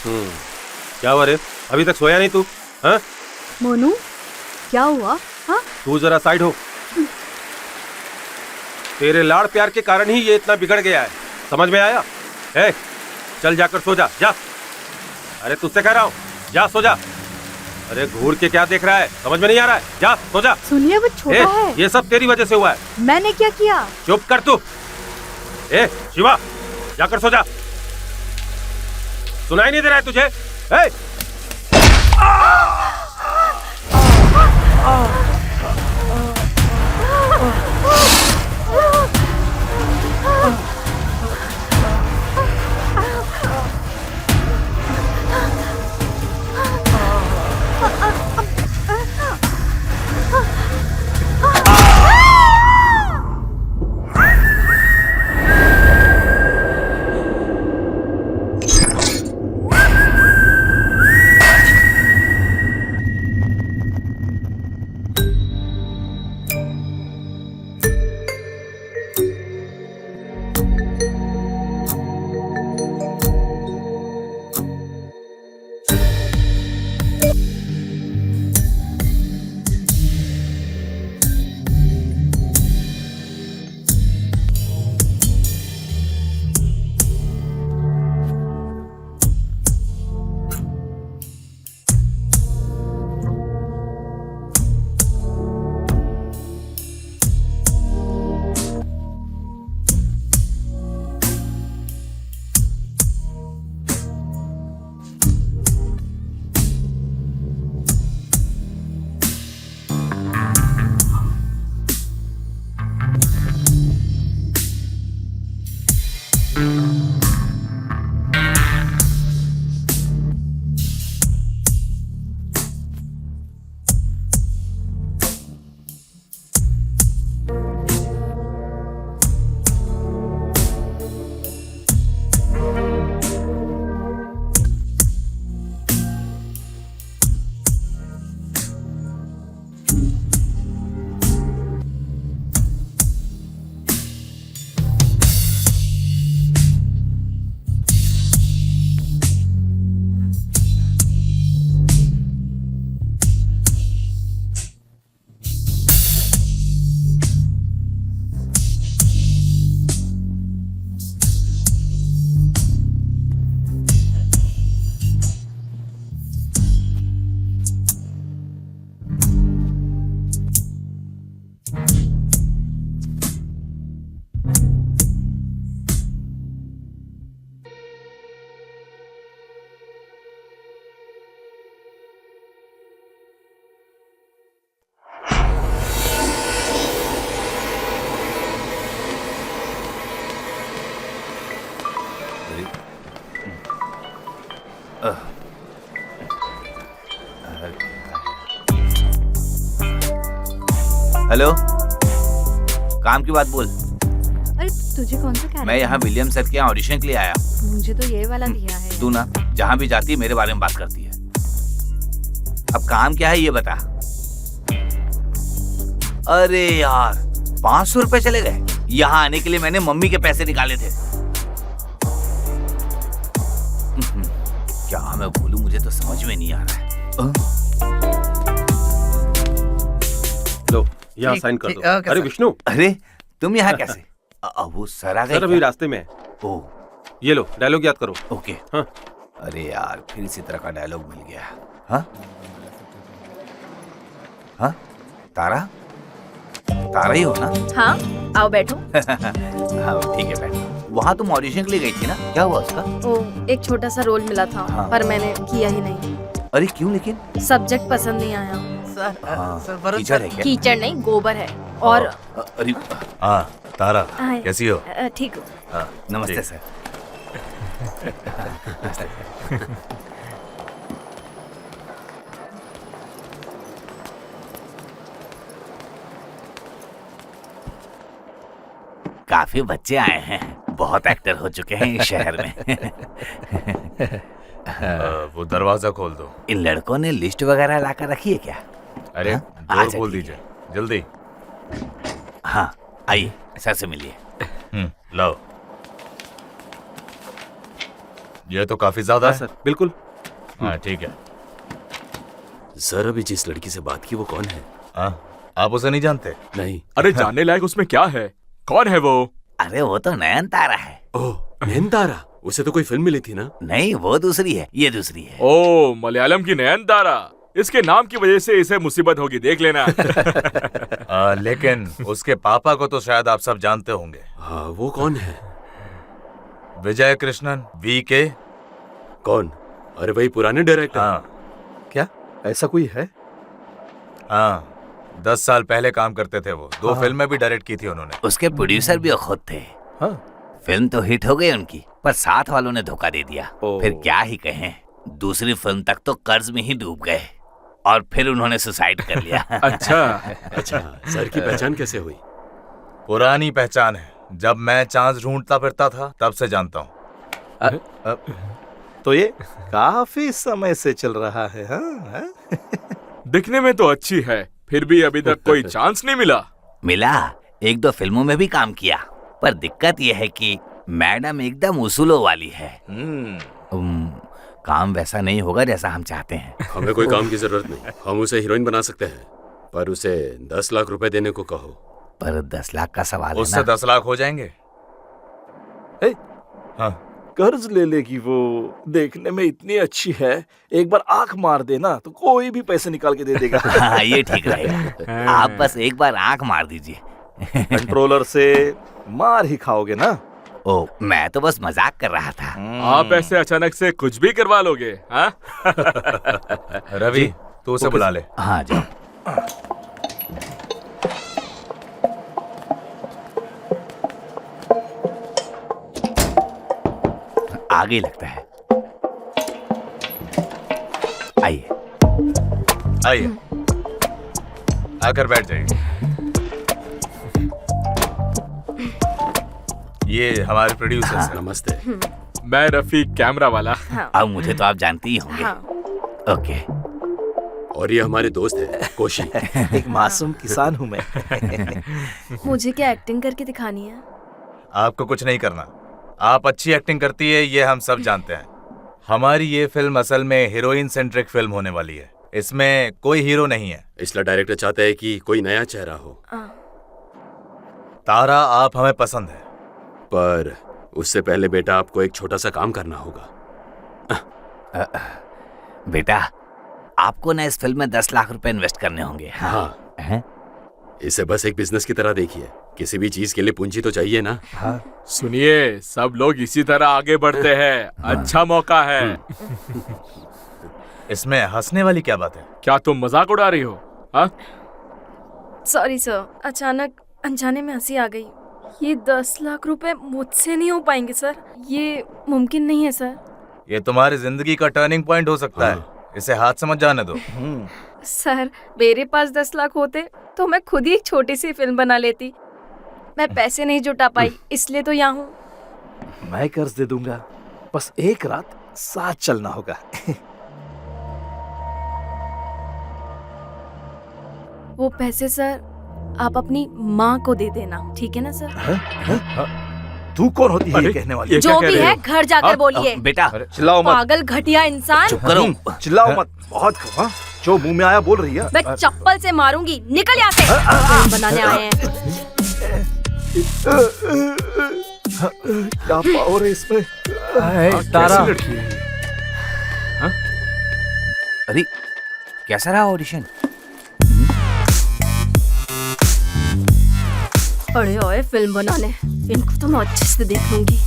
क्या हुआ रे? अभी तक सोया नहीं तू? हाँ? मोनू, क्या हुआ? हाँ? तू जरा साइड हो। तेरे लाड़ प्यार के कारण ही ये इतना बिगड़ गया है, समझ में आया? ए, चल जाकर सो जा, जा। अरे तुझसे कह रहा हूँ, जा सो जा। अरे घूर के क्या देख रहा है, समझ में नहीं आ रहा है? जा सो जा। सुनिए, वो छोटा है। ये सब तेरी वजह से हुआ है। मैंने क्या किया? चुप कर तू। ए शिवा, जाकर सो जा। सुनाई नहीं दे रहा है तुझे? ए! हेलो, काम की बात बोल। अरे तुझे कौन सा कैरेक्टर? मैं यहाँ विलियम सर के यहाँ ऑडिशन के लिए आया। मुझे तो ये वाला दिया है। तू ना जहाँ भी जाती है मेरे बारे में बात करती है। अब काम क्या है ये बता। अरे यार 500 रुपए चले गए। यहाँ आने के लिए मैंने मम्मी के पैसे निकाले थे। क्या मैं बोलूं, मुझे तो समझ में नहीं आ रहा है। लो यहाँ साइन कर दो। अरे विष्णु, अरे तुम यहाँ कैसे? वो सर आ गए? सर अभी रास्ते में है। ओह, ये लो डायलॉग याद करो। ओके। हाँ। अरे यार फिर इसी तरह का डायलॉग मिल गया। हाँ हाँ, तारा तारा ही हो ना? हाँ, आओ बैठो। हाँ ठीक है, बैठो। वहाँ तुम ऑडिशन के लिए गई थी ना, क्या हुआ उसका? ओ, एक छोटा सा रोल मिला था। हाँ। पर मैंने किया ही नहीं। अरे क्यों? लेकिन सब्जेक्ट पसंद नहीं आया। सर कीचड़ है क्या? कीचड़ नहीं, गोबर है। और अरे हाँ तारा, हाँ, कैसी हो? ठीक हो? नमस्ते सर। काफी बच्चे आए हैं, बहुत एक्टर हो चुके हैं इस शहर में। वो दरवाजा खोल दो। इन लड़कों ने लिस्ट वगैरह लाकर रखी है क्या? अरे अच्छा, डोर खोल ठीक दीजिए जल्दी। हाँ आइए, सर से मिलिए। लो। ये तो काफी ज्यादा हाँ है। सर, बिल्कुल। हाँ ठीक है। सर अभी जिस लड़की से बात की वो कौन है? हाँ, आप उसे नहीं जानते? नहीं। अरे जानने लायक उसमें क्या है? कौन है वो? अरे वो तो नयनतारा है। ओह नयनतारा, उसे तो कोई फिल्म मिली थी ना? नहीं, वो दूसरी है, ये दूसरी है। ओ मलयालम की नयनतारा। इसके नाम की वजह से इसे मुसीबत होगी, देख लेना। लेकिन उसके पापा को तो शायद आप सब जानते होंगे। हाँ वो कौन है? विजय कृष्णन, VK। कौन? अरे वही पुराने डायरेक्टर। हाँ क्या ऐसा कोई है? हाँ, 10 साल पहले काम करते थे वो। 2 फिल्में भी डायरेक्ट की थी उन्होंने। उसके प्रोड्यूसर भी वो खुद थे। हाँ। फिल्म तो हिट हो गई उनकी, पर साथ वालों ने धोखा दे दिया। ओ। फिर क्या ही कहें, दूसरी फिल्म तक तो कर्ज में ही डूब गए और फिर उन्होंने सुसाइड कर लिया। अच्छा। अच्छा, सर की पहचान कैसे हुई? पुरानी पहचान है, जब मैं चांस ढूंढता फिरता था तब से जानता हूँ। तो ये काफी समय से चल रहा है। हाँ? दिखने में तो अच्छी है, फिर भी अभी तक कोई चांस नहीं मिला। मिला, 1-2 फिल्मों में भी काम किया, पर दिक्कत यह है कि मैडम एकदम उसूलों वाली है। काम वैसा नहीं होगा जैसा हम चाहते हैं। हमें कोई काम की जरूरत नहीं, हम उसे हीरोइन बना सकते हैं, पर उसे 10 लाख रुपए देने को कहो। पर 10 लाख का सवाल है उससे ना। 10 लाख हो जाएंगे। ए, हाँ, कर्ज ले लेगी वो, देखने में इतनी अच्छी है, एक बार आंख मार देना तो कोई भी पैसे निकाल के दे देगा। हाँ, ये ठीक रहेगा। आप बस एक बार आंख मार दीजिए। कंट्रोलर से मार ही खाओगे ना। ओ, मैं तो बस मजाक कर रहा था। आप ऐसे अचानक से कुछ भी करवा लोगे? हाँ? रवि तू उसे बुला ले। हाँ जाओ। आगे लगता है। आइए। आइए, आकर बैठ जाइए। ये हमारे प्रोड्यूसर हैं। नमस्ते। मैं रफीक, कैमरा वाला। हाँ। अब मुझे तो आप जानते ही होंगे। हाँ। ओके। और ये हमारे दोस्त है कोशी। एक मासूम किसान हूँ मैं। मुझे क्या एक्टिंग करके दिखानी है? आपको कुछ नहीं करना, आप अच्छी एक्टिंग करती है ये हम सब जानते हैं। हमारी ये फिल्म असल में हीरोइन सेंट्रिक फिल्म होने वाली है, इसमें कोई हीरो नहीं है। इसलिए डायरेक्टर चाहता है कि कोई नया चेहरा हो। तारा आप हमें पसंद है, पर उससे पहले बेटा आपको एक छोटा सा काम करना होगा। बेटा, आपको ना इस फिल्म में 10 लाख रुपए इन्वेस्ट करने होंगे। हाँ, हैं? इसे बस एक बिजनेस की तरह देखिए, किसी भी चीज के लिए पूंजी तो चाहिए ना। सुनिए, सब लोग इसी तरह आगे बढ़ते हैं, अच्छा मौका है। इसमें हंसने वाली क्या बात है? क्या तुम मजाक उड़ा रही हो? हाँ? सॉरी सर, अचानक अनजाने में हंसी आ गई। ये 10 लाख रुपए मुझसे नहीं हो पाएंगे सर, ये मुमकिन नहीं है सर। ये तुम्हारी जिंदगी का टर्निंग पॉइंट हो सकता है, इसे हाथ से मत जाने दो। सर, मेरे पास 10 लाख होते तो मैं खुद ही एक छोटी सी फिल्म बना लेती। मैं पैसे नहीं जुटा पाई, इसलिए तो यहाँ हूँ। मैं कर्ज दे दूंगा, बस एक रात साथ चलना होगा। वो पैसे सर आप अपनी माँ को दे देना, ठीक है ना सर? तू कौन होती है ये अरे, कहने वाली? ये क्या जो कह भी रहे है हो? घर जाकर बोलिए। बेटा, चिल्लाओ मत, पागल घटिया इंसान। चुप करो। चिल्लाओ मत, बहुत कहो, हाँ? जो मुंह में आया बोल रही है। मैं चप्पल से मारूंगी, निकल यहाँ से। फिल्म बनाने आए हैं। क्या पावर है इसमें? कैसी लड़की है? अरे, कैसा रहा ऑडिशन? अरे ओए, फिल्म बनाने, इनको तो मैं अच्छे से देख लूंगी।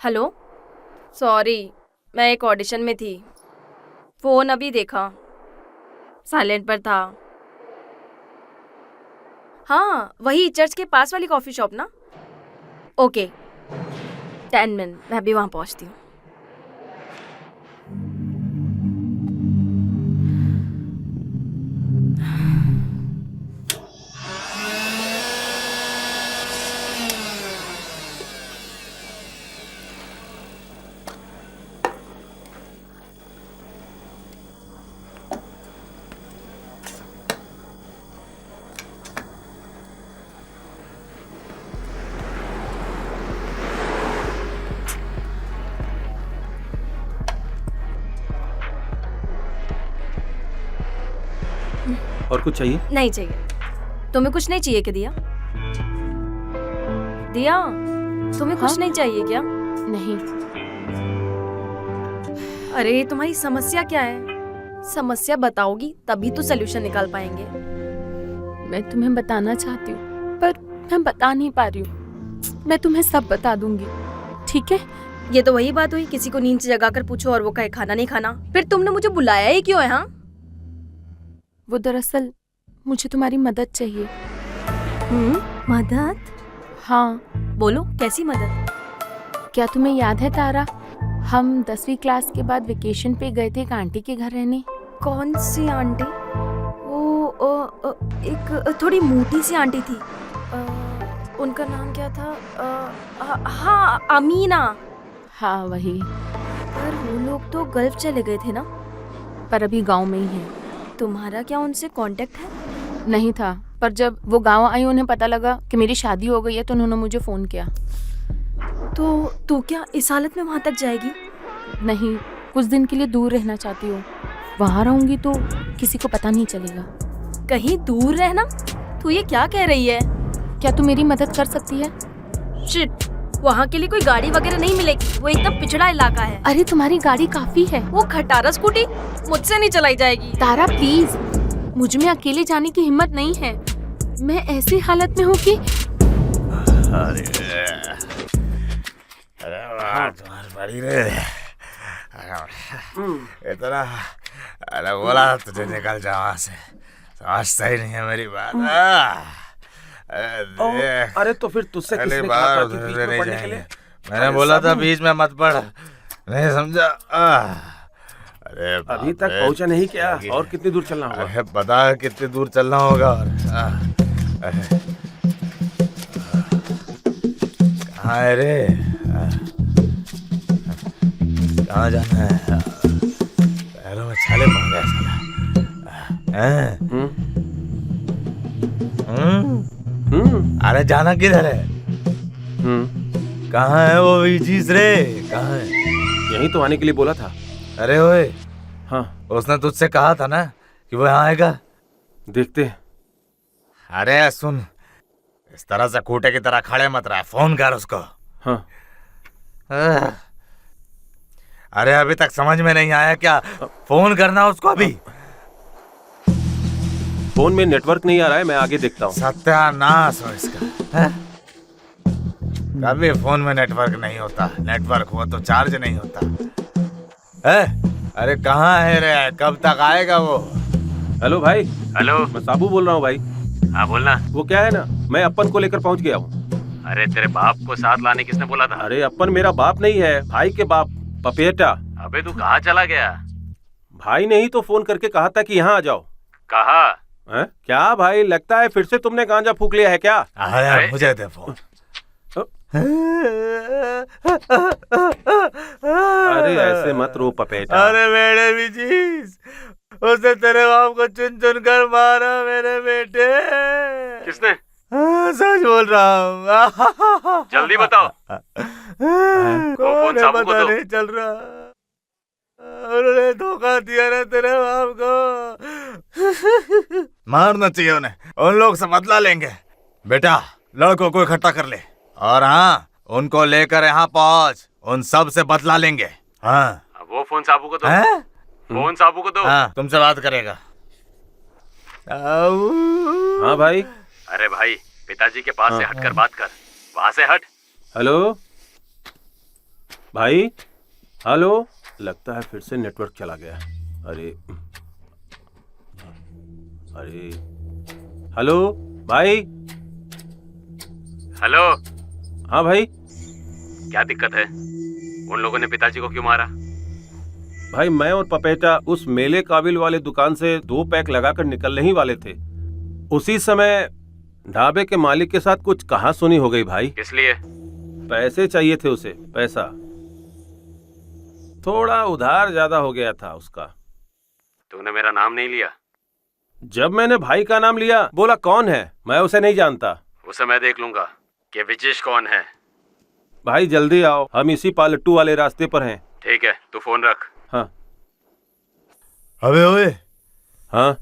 हेलो, सॉरी, मैं एक ऑडिशन में थी, फोन अभी देखा, साइलेंट पर था। हाँ, वही चर्च के पास वाली कॉफी शॉप ना? ओके, 10 मिनट, मैं अभी वहाँ पहुँचती हूँ। और कुछ चाहिए? नहीं चाहिए। तुम्हें कुछ नहीं चाहिए क्या दिया? दिया, तुम्हें कुछ नहीं चाहिए क्या? नहीं। अरे तुम्हारी समस्या क्या है? समस्या बताओगी तभी तो सोल्यूशन निकाल पाएंगे। मैं तुम्हें बताना चाहती हूँ पर मैं बता नहीं पा रही हूँ। मैं तुम्हें सब बता दूंगी, ठीक है? ये तो वही बात हुई, किसी को नींद से जगाकर पूछो और वो कहे खाना नहीं खाना। फिर तुमने मुझे बुलाया ही क्यों है? हाँ, वो दरअसल मुझे तुम्हारी मदद चाहिए। मदद? हाँ। बोलो, कैसी मदद? क्या तुम्हें याद है तारा, हम 10वीं क्लास के बाद वेकेशन पे गए थे एक आंटी के घर रहने। कौन सी आंटी? एक थोड़ी मोटी सी आंटी थी। उनका नाम क्या था? हाँ, अमीना। हाँ वही। पर वो लोग तो गल्फ चले गए थे ना? पर अभी गांव में ही है। तुम्हारा क्या उनसे कांटेक्ट है? नहीं था, पर जब वो गांव आई उन्हें पता लगा कि मेरी शादी हो गई है तो उन्होंने मुझे फोन किया। तो तू क्या इस हालत में वहां तक जाएगी? नहीं, कुछ दिन के लिए दूर रहना चाहती हूँ। वहां रहूंगी तो किसी को पता नहीं चलेगा। कहीं दूर रहना? तू ये क्या कह रही है? क्या तू मेरी मदद कर सकती है? शिट, वहाँ के लिए कोई गाड़ी वगैरह नहीं मिलेगी, वो एकदम पिछड़ा इलाका है। अरे तुम्हारी गाड़ी काफी है। वो खटारा स्कूटी मुझसे नहीं चलाई जाएगी। तारा प्लीज, मुझ में अकेले जाने की हिम्मत नहीं है। मैं ऐसी हालत में हूँ कि बड़ी रे इतना, अरे बोला तुझे निकल जा वहां से, समझता ही नहीं है मेरी बात। अरे तो फिर तुझसे पहली किसने बार कहा था कि उधर बीच से में नहीं पढ़ने के जाएंगे। लिए? मैंने अरे बोला था साबू। बीच में मत पढ़, नहीं समझा? अरे अभी बाप तक रे। पहुंचा नहीं क्या? और कितनी दूर चलना होगा? अरे पता है कितनी दूर चलना होगा। और कहाँ है रे? कहाँ जाना है? पैरों में छाले पड़ गए साला। अरे जाना किधर है? कहाँ है वो चीज रे? कहाँ है? यहीं तो आने के लिए बोला था। अरे ओए, हाँ, उसने तुझसे कहा था ना कि वो यहाँ आएगा। देखते हैं। अरे सुन, इस तरह से खूटे की तरह खड़े मत रहा, फोन कर उसको। हाँ, अरे अभी तक समझ में नहीं आया क्या? फोन करना उसको अभी। फोन में नेटवर्क नहीं आ रहा है, मैं आगे देखता हूँ। सत्यानाश हो इसका। हैं? कभी फोन में नेटवर्क नहीं होता, नेटवर्क हो तो चार्ज नहीं होता है। अरे कहाँ है रे? कब तक आएगा वो? हेलो भाई। हेलो। मैं साबू बोल रहा हूँ भाई। हाँ बोलना। वो क्या है ना, मैं अपन को लेकर पहुंच गया हूँ। अरे तेरे बाप को साथ लाने किसने बोला था? अरे अपन मेरा बाप नहीं है, भाई के बाप, पपेटा। अबे तू कहाँ चला गया? भाई ने ही तो फोन करके कहा था कि यहाँ आ जाओ। कहा? हैं? क्या भाई, लगता है फिर से तुमने गांजा फूक लिया है क्या? अरे मुझे दे फोन। अरे ऐसे मत रो पपेटा। अरे मेरे भी चीज, उसने तेरे बाप को चुन चुन कर मारा मेरे बेटे। किसने? सच बोल रहा हूँ। जल्दी बताओ। कौन है साबू को पता दो। नहीं चल रहा। उन्होंने धोखा दिया ना तेरे बाप को। मारना चाहिए उन्हें, उन लोग से बदला लेंगे। बेटा लड़कों को इकट्ठा कर ले और हाँ उनको लेकर यहाँ पहुँच, उन सब से बदला लेंगे। हाँ वो फोन साबू को दो। हैं? फोन साबू को दो। हाँ तुमसे बात करेगा। हाँ भाई। अरे भाई, पिताजी के पास से हटकर बात कर। वहां से हट। हेलो भाई। हेलो, लगता है फिर से नेटवर्क चला गया। अरे अरे, हेलो भाई। हेलो। हाँ भाई। क्या दिक्कत है? उन लोगों ने पिताजी को क्यों मारा? भाई मैं और पपेटा उस मेले काबिल वाले दुकान से 2 पैक लगाकर निकलने ही वाले थे। उसी समय ढाबे के मालिक के साथ कुछ कहासुनी हो गई भाई। किस लिए? पैसे चाहिए थे उसे, पैसा। थोड़ा उधार ज्यादा हो गया था उसका। तूने मेरा नाम नहीं लिया? जब मैंने भाई का नाम लिया, बोला कौन है, मैं उसे नहीं जानता। उसे मैं देख लूंगा कि विजेश कौन है। भाई जल्दी आओ, हम इसी पालट्टू वाले रास्ते पर हैं। ठीक है, तू फोन रख। हाँ। अबे ओए, हाँ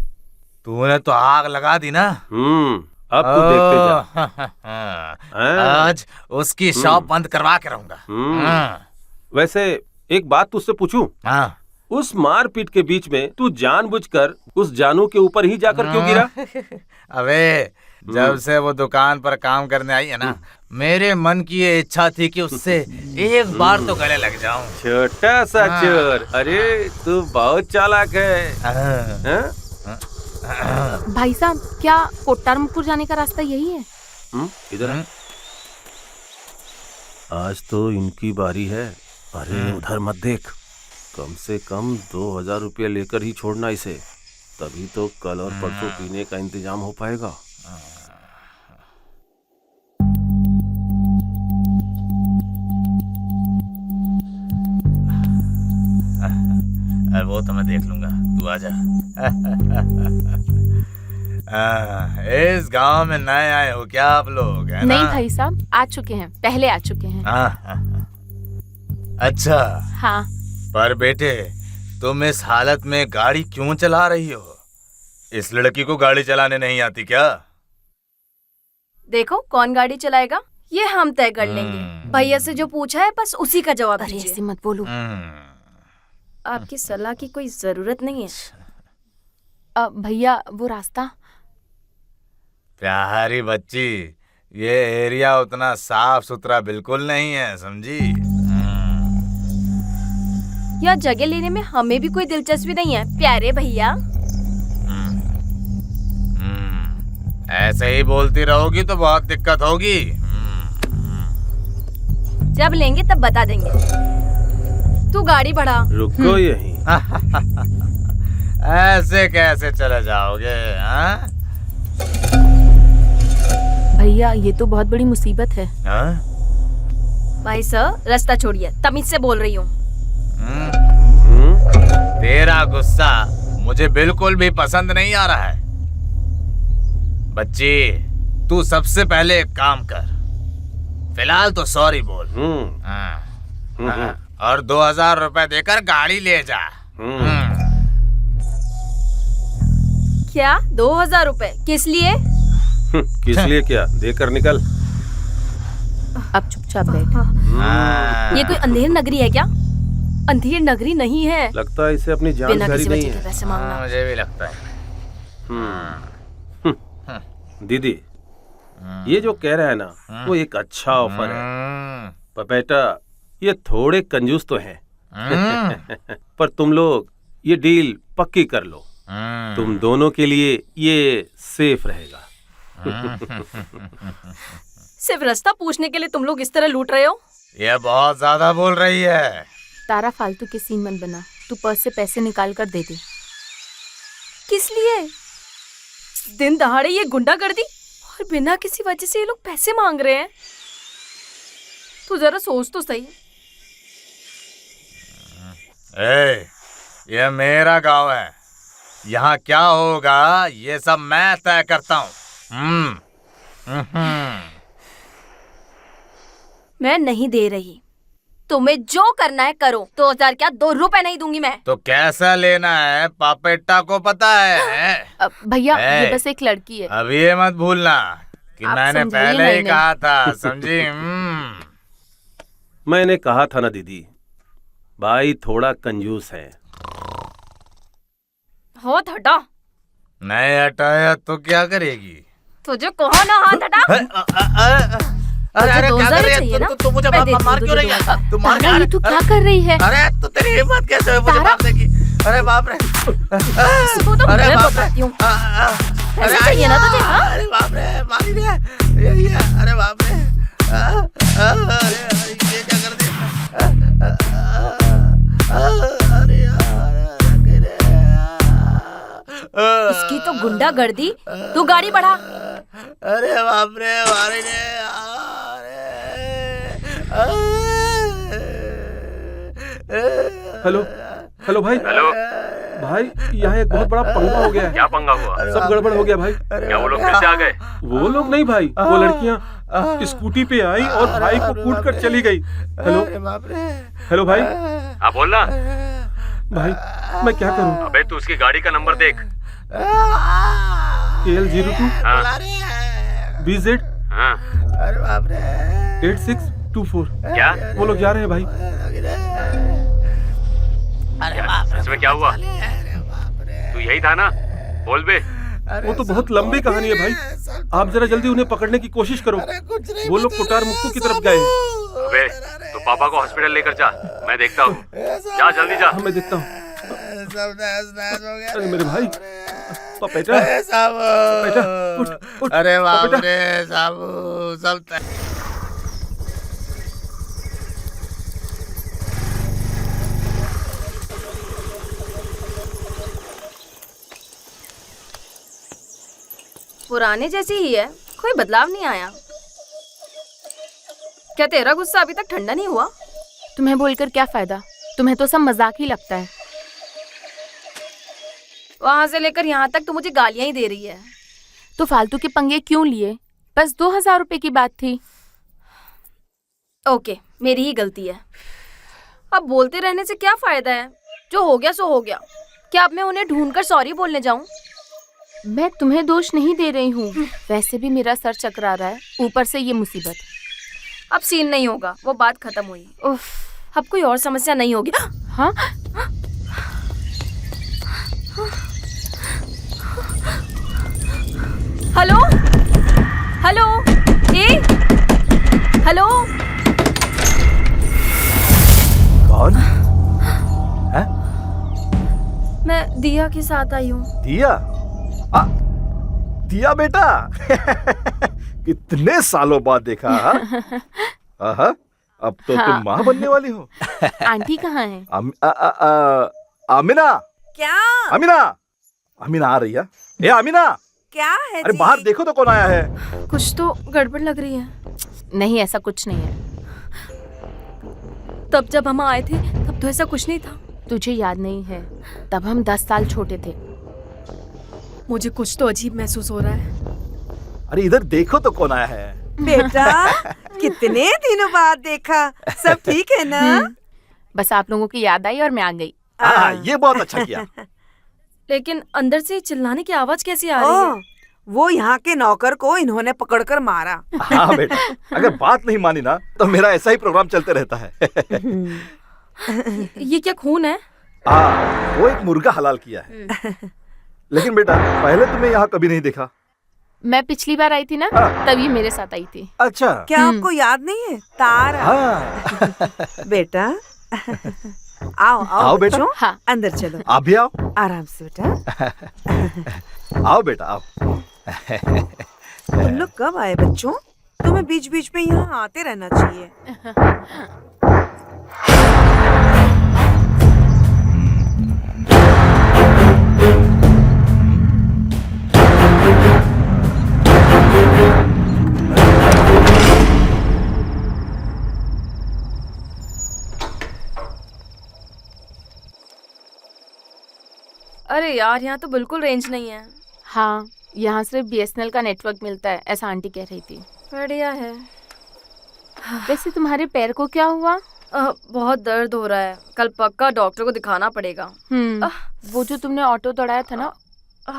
तूने तो आग लगा दी ना। अब तू देखते जा। हाँ। आज उसकी शॉप बंद करवा के रहूंगा। वैसे एक बात तुझसे पूछूं? हाँ। उस मारपीट के बीच में तू जानबूझकर उस जानू के ऊपर ही जाकर क्यों गिरा? अबे जब से वो दुकान पर काम करने आई है ना, मेरे मन की ये इच्छा थी कि उससे एक बार तो गले लग जाऊं। छोटा सा चोर, अरे तू बहुत चालाक है। हाँ? भाई साहब, क्या कोट्टारमपुर जाने का रास्ता यही है? इधर आ। आज तो इनकी बारी है। अरे उधर मत देख, कम से कम 2000 रुपया लेकर ही छोड़ना इसे, तभी तो कल और परसों पीने का इंतजाम हो पाएगा। वो तो मैं देख लूंगा, तू आजा। इस गांव में नए आए हो क्या आप लोग? है ना? नहीं भाई साहब, आ चुके हैं, पहले आ चुके हैं। अच्छा। हाँ। पर बेटे, तुम इस हालत में गाड़ी क्यों चला रही हो? इस लड़की को गाड़ी चलाने नहीं आती क्या? देखो कौन गाड़ी चलाएगा ये हम तय कर लेंगे। भैया से जो पूछा है बस उसी का जवाब अरे दीजिए। ऐसे मत बोलो। आपकी सलाह की कोई जरूरत नहीं है। भैया वो रास्ता। प्यारी बच्ची, ये एरिया उतना साफ सुथरा बिल्कुल नहीं है, समझी? यह जगह लेने में हमें भी कोई दिलचस्पी नहीं है प्यारे भैया। ऐसे ही बोलती रहोगी तो बहुत दिक्कत होगी। जब लेंगे तब बता देंगे। तू गाड़ी बढ़ा। रुको यहीं। ऐसे कैसे चले जाओगे? हाँ? भैया ये तो बहुत बड़ी मुसीबत है। हाँ? भाई सर रास्ता छोड़िए, तमीज से बोल रही हूँ। तेरा गुस्सा मुझे बिल्कुल भी पसंद नहीं आ रहा है। बच्ची, तू सबसे पहले एक काम कर, फिलहाल तो सॉरी बोल। हाँ। और 2000 रुपए देकर गाड़ी ले जा। क्या 2000 रुपए? किस लिए? किस लिए क्या? देकर निकल। अब चुपचाप बैठ। ये कोई अंधेर नगरी है क्या? अंधेर नगरी नहीं है। लगता है इसे अपनी बिना जानकारी किसी नहीं वजह के है। पैसे मांगना। मुझे भी लगता है। दीदी, ये जो कह रहा है ना, वो एक अच्छा ऑफर है। पर बेटा, ये थोड़े कंजूस तो हैं। पर तुम लोग ये डील पक्की कर लो, तुम दोनों के लिए ये सेफ रहेगा। सिर्फ रास्ता पूछने के लिए तुम लोग इस तरह लूट रहे हो? ये बहुत ज्यादा बोल रही है। तारा, फालतू के सीन मत बना। तू पर्स से पैसे निकाल कर दे दे। किस लिए? दिन दहाड़े ये गुंडागर्दी और बिना किसी वजह से ये लोग पैसे मांग रहे हैं। तू जरा सोच तो सही। ये मेरा गांव है, यहाँ क्या होगा ये सब मैं तय करता हूँ। मैं नहीं दे रही, तुम्हें जो करना है करो। 2000 क्या 2 रुपए नहीं दूंगी मैं। तो कैसा लेना है पापेट्टा को पता है? भैया ये बस एक लड़की है। अब ये मत भूलना कि आप मैंने समझाइए पहले ना ही इन्हें। कहा था, समझी? मैंने कहा था ना दीदी, भाई थोड़ा कंजूस है। हाथ हटा। नहीं हटाया तो क्या करेगी? तुझे कहो ना हाथ हटा। अरे अरे क्या 2000 कर रही चाहिए है ना? तू? मुझे मैं दे मार दूँ क्यों तुझे रही है? 2000। तू मार तारा, ये तू क्या कर रही है? अरे तो तेरी हिम्मत कैसे हुई मुझे तारा? मारने की? अरे बाप रे! इसको तो अरे मैं बाप रे! बताती हूँ। अरे पैसे चाहिए ना तुझे? हाँ? अरे बाप रे! मारी रे! ये अरे बाप रे! अरे ये क्या कर दिया? अरे यार! इसकी तो गुंडागर्दी। तू गाड़ी बढ़ा। अरे बाप रे! मारी रे! हेलो हेलो भाई। हेलो भाई, यहाँ एक बहुत बड़ा पंगा हो गया है। क्या पंगा हुआ? सब गड़बड़ हो गया भाई। क्या वो लोग फिर से आ गए? वो लोग नहीं भाई, वो लड़कियाँ स्कूटी पे आई और भाई को कूट कर चली गई। हेलो हेलो भाई। हाँ बोलना। भाई मैं क्या करूँ? अबे तू उसकी गाड़ी का नंबर देख। KL02 BZ हाँ 8624। क्या? वो लोग जा रहे हैं भाई। इसमें क्या हुआ? तू यही था ना? बोल बे। वो तो बहुत लंबी कहानी है भाई, आप जरा जल्दी उन्हें पकड़ने की कोशिश करो। वो लोग कोटार मुक्तू की तरफ गए हैं। अबे तो पापा को हॉस्पिटल लेकर जा, मैं देखता हूँ। जा जल्दी जा। हाँ मैं देखता हूँ। अरे मेरे भाई, पपेटा पपेटा उठ उठ। अरे बाप पपेटा। रे साबू सब पुराने जैसी ही है, कोई बदलाव नहीं आया। क्या तेरा गुस्सा अभी तक ठंडा नहीं हुआ? तुम्हें बोलकर क्या फायदा, तुम्हें तो सब मजाक ही लगता है। वहां से लेकर यहाँ तक तो मुझे गालियां ही दे रही है। तो फालतू के पंगे क्यों लिए? बस 2000 रुपए की बात थी। ओके, मेरी ही गलती है। अब बोलते रहने से क्या फायदा है? जो हो गया सो हो गया। क्या अब मैं उन्हें ढूंढकर सॉरी बोलने जाऊं? मैं तुम्हें दोष नहीं दे रही हूँ, वैसे भी मेरा सर चकरा रहा है, ऊपर से ये मुसीबत। अब सीन नहीं होगा, वो बात खत्म हुई। उफ, अब कोई और समस्या नहीं होगी। हाँ? Hello hello hello. कौन है? मैं दिया के साथ आई हूँ। दिया? दिया बेटा कितने सालों बाद देखा। हाँ? अब तो हाँ। तुम माँ बनने वाली हो। आंटी कहाँ है? आमिना, क्या आमिना, आमिना आ रही है। ए आमिना, क्या है अरे जी? बाहर देखो तो कौन आया है। कुछ तो गड़बड़ लग रही है। नहीं, ऐसा कुछ नहीं है। तब जब हम आए थे तब तो ऐसा कुछ नहीं था। तुझे याद नहीं है, तब हम 10 साल छोटे थे। मुझे कुछ तो अजीब महसूस हो रहा है। अरे इधर देखो तो कौन आया है। बेटा कितने दिनों बाद देखा, सब ठीक है ना? बस आप लोगों की याद आई और मैं आ गई। हाँ, ये बहुत अच्छा किया। लेकिन अंदर से चिल्लाने की आवाज कैसी आ रही है? वो यहाँ के नौकर को इन्होंने पकड़कर मारा। हाँ बेटा, अगर बात नहीं मानी ना तो मेरा ऐसा ही प्रोग्राम चलते रहता है। ये क्या खून है? हाँ, वो एक मुर्गा हलाल किया है। लेकिन बेटा पहले तुम्हें यहाँ कभी नहीं देखा। मैं पिछली बार आई थी ना, हाँ। तब ये मेरे साथ आई थी। अच्छा। क्या आपको याद नहीं है? तारा। हाँ। बेटा आओ आओ बेटा। बच्चों, हाँ। अंदर चलो। आप भी आओ। आराम से बेटा। आओ बेटा आओ। तुम लोग कब आए बच्चों? तुम्हें बीच बीच में यहाँ आते रहना चाहिए। अरे यार, यहाँ तो बिल्कुल रेंज नहीं है। हाँ, यहाँ सिर्फ BSNL का नेटवर्क मिलता है, ऐसा आंटी कह रही थी। बढ़िया है। वैसे तुम्हारे पैर को क्या हुआ? बहुत दर्द हो रहा है, कल पक्का डॉक्टर को दिखाना पड़ेगा। वो जो तुमने ऑटो दौड़ाया था ना,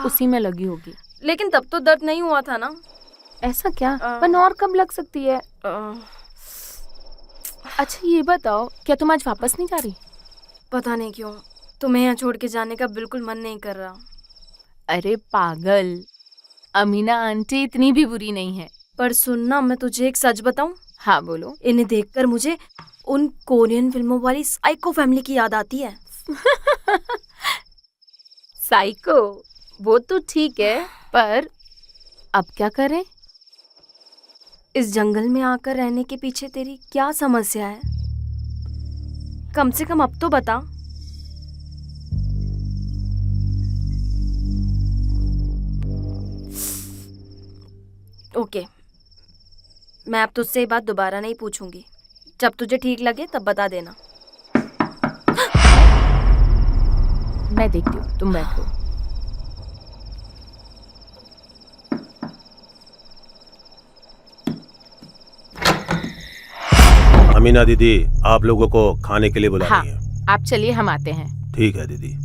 उसी में लगी होगी। लेकिन तब तो दर्द नहीं हुआ था ना। ऐसा क्या? पर और कब लग सकती है? अच्छा ये बताओ, क्या तुम आज वापस नहीं जा रही? पता नहीं क्यों, तुम्हें यहाँ छोड़ के जाने का बिल्कुल मन नहीं कर रहा। अरे पागल, अमीना आंटी इतनी भी बुरी नहीं है। पर सुनना, मैं तुझे एक सच बताऊं? हाँ बोलो। इन्हें देखकर मुझे उन कोरियन फिल्मों वाली साइको फैमिली की याद आती है। साइको, वो तो ठीक है, पर अब क्या करें? इस जंगल में आकर रहने के पीछे तेरी क्या समस्या है? कम से कम अब तो बता। ओके, मैं अब तुझसे ये बात दोबारा नहीं पूछूंगी। जब तुझे ठीक लगे तब बता देना। मैं देखती हूँ, तुम बैठो। अमीना दीदी, आप लोगों को खाने के लिए बुला हाँ, रही हैं। आप चलिए, हम आते हैं। ठीक है दीदी।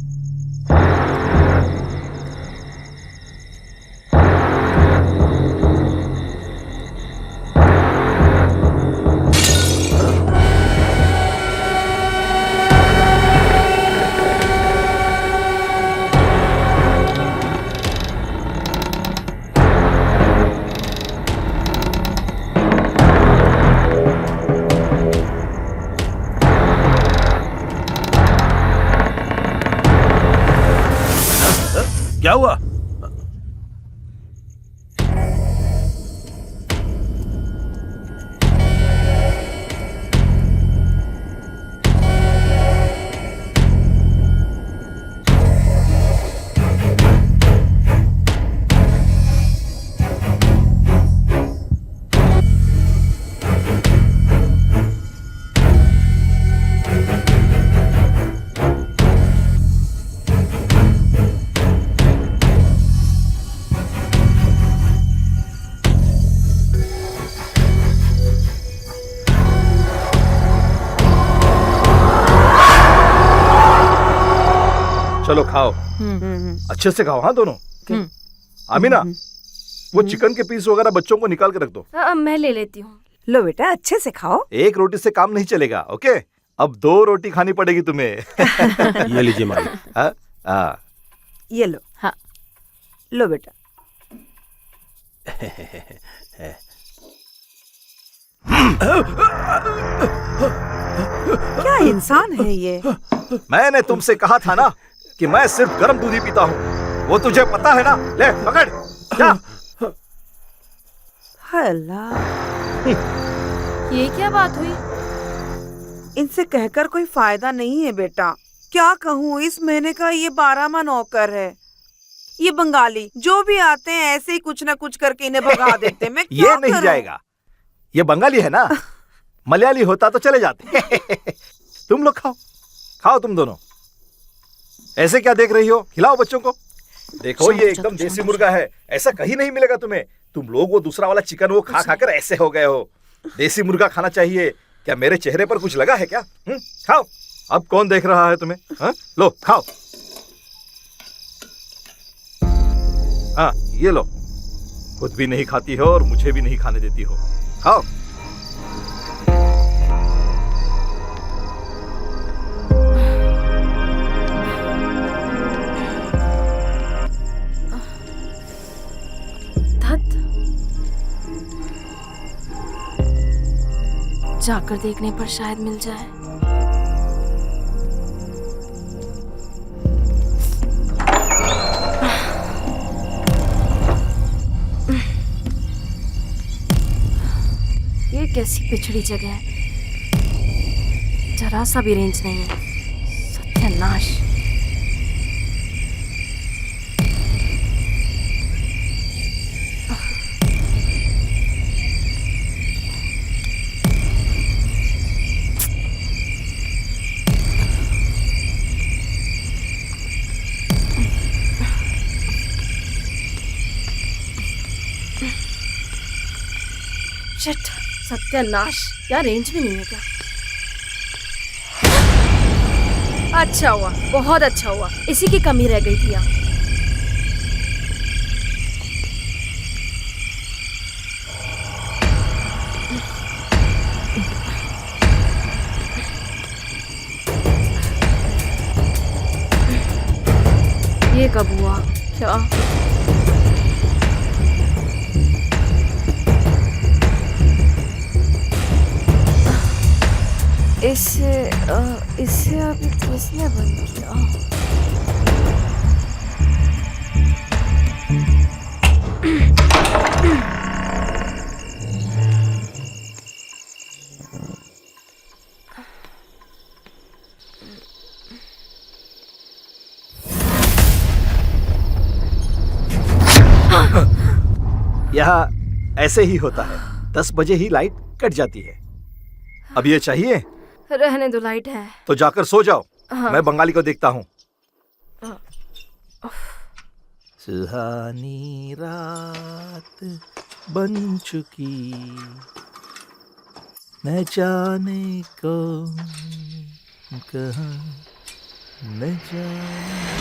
चलो खाओ, अच्छे से खाओ, हाँ दोनों। आमीना, वो चिकन के पीस वगैरह बच्चों को निकाल के रख दो। मैं ले लेती हूँ। लो बेटा, अच्छे से खाओ। एक रोटी से काम नहीं चलेगा, ओके? अब 2 रोटी खानी पड़ेगी तुम्हें। ये लीजिए मालिक। हाँ, हाँ। ये लो। हाँ। लो बेटा। क्या इंसान है ये? मैंने तुमसे कहा था ना कि मैं सिर्फ गर्म दूध ही पीता हूँ, वो तुझे पता है ना? ले पकड़, जा। अल्लाह, ये क्या बात हुई? इनसे कहकर कोई फायदा नहीं है बेटा। क्या कहूँ, इस महीने का ये 12वां नौकर है। ये बंगाली जो भी आते हैं ऐसे ही कुछ ना कुछ करके इन्हें भगा देते हैं। मैं क्या ये नहीं करूं? जाएगा, ये बंगाली है ना, मलयाली होता तो चले जाते। तुम लोग खाओ, खाओ तुम दोनों। ऐसे क्या देख रही हो? खिलाओ बच्चों को। देखो ये एकदम देसी मुर्गा है, ऐसा कहीं नहीं मिलेगा तुम्हें। तुम लोग वो दूसरा वाला चिकन वो खा खाकर ऐसे हो गए हो। देसी मुर्गा खाना चाहिए। क्या मेरे चेहरे पर कुछ लगा है क्या? खाओ। अब कौन देख रहा है तुम्हें? हाँ? लो खाओ। हाँ, ये लो। खुद भी नहीं खाती हो और मुझे भी नहीं खाने देती हो। खाओ। जाकर देखने पर शायद मिल जाए। ये कैसी पिछड़ी जगह है, जरा सा भी रेंज नहीं है। सत्यानाश। शिट, सत्यानाश। क्या रेंज भी नहीं है क्या? अच्छा हुआ, बहुत अच्छा हुआ, इसी की कमी रह गई थी। ये कब हुआ? क्या इसे अभी किसने बंद किया? यहाँ ऐसे ही होता है, 10 बजे ही लाइट कट जाती है। अब ये चाहिए? रहने दो, लाइट है। तो जाकर सो जाओ। हाँ। मैं बंगाली को देखता हूँ। सुहानी रात बन चुकी, न जाने कौन कहाँ, न जाने।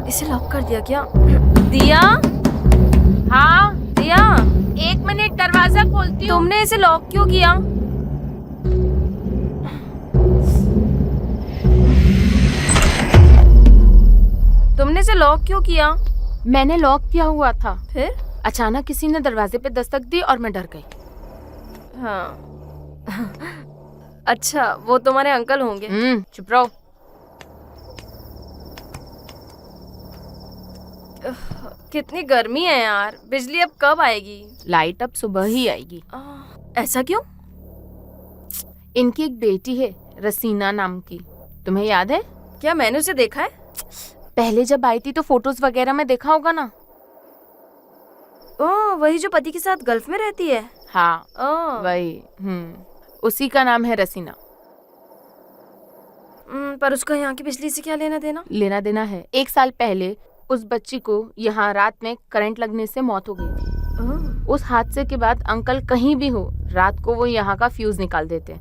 इसे लॉक कर दिया क्या? दिया? हाँ, दिया, 1 मिनट, दरवाजा खोलती हूँ। तुमने इसे लॉक क्यों किया? तुमने इसे लॉक क्यों किया? मैंने लॉक किया हुआ था, फिर? अचानक किसी ने दरवाजे पे दस्तक दी और मैं डर गई। हाँ। अच्छा, वो तुम्हारे अंकल होंगे। चुप रहो। कितनी गर्मी है यार, बिजली अब कब आएगी? लाइट अब सुबह ही आएगी। ऐसा क्यों? इनकी एक बेटी है रसीना नाम की, तुम्हें याद है? क्या मैंने उसे देखा है? पहले जब आई थी तो फोटोज वगैरह में देखा होगा ना। ओह, वही जो पति के साथ गल्फ में रहती है। हाँ ओह, वही। उसी का नाम है रसीना। पर उसका यहाँ की बिजली से क्या लेना देना? लेना देना है। 1 साल पहले उस बच्ची को यहाँ रात में करंट लगने से मौत हो गई थी। उस हादसे के बाद अंकल कहीं भी हो रात को वो यहाँ का फ्यूज निकाल देते हैं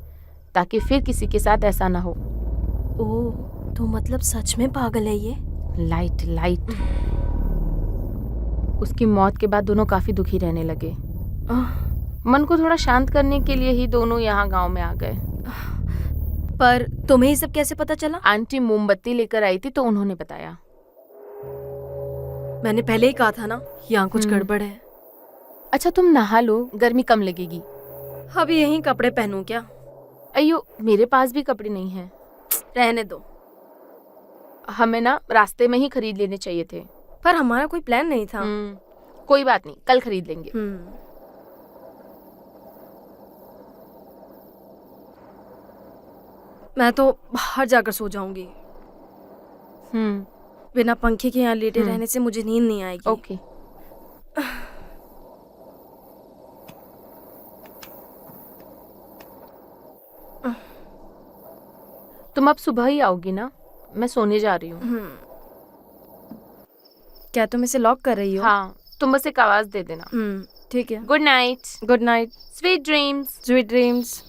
ताकि फिर किसी के साथ ऐसा ना हो। ओह, तो मतलब सच में पागल है ये? लाइट। उसकी मौत के बाद दोनों काफी दुखी रहने लगे। मन को थोड़ा शांत करने के लिए ही दोनों यहाँ गांव में आ गए। पर तुम्हें ये सब कैसे पता चला? आंटी मोमबत्ती लेकर आई थी तो उन्होंने बताया। मैंने पहले ही कहा था ना, यहाँ कुछ गड़बड़ है। अच्छा तुम नहा लो, गर्मी कम लगेगी। अभी यही कपड़े पहनूं क्या? अयो मेरे पास भी कपड़े नहीं हैं। रहने दो। हमें ना रास्ते में ही खरीद लेने चाहिए थे। पर हमारा कोई प्लान नहीं था। कोई बात नहीं, कल खरीद लेंगे। मैं तो बाहर जाकर सो जाऊंगी। बिना पंखे के यहाँ लेटे रहने से मुझे नींद नहीं आएगी। ओके। तुम अब सुबह ही आओगी ना? मैं सोने जा रही हूँ। क्या तुम इसे लॉक कर रही हो? हाँ, तुम बस एक आवाज दे देना। ठीक है। Good night. Good night. Sweet dreams. Sweet dreams.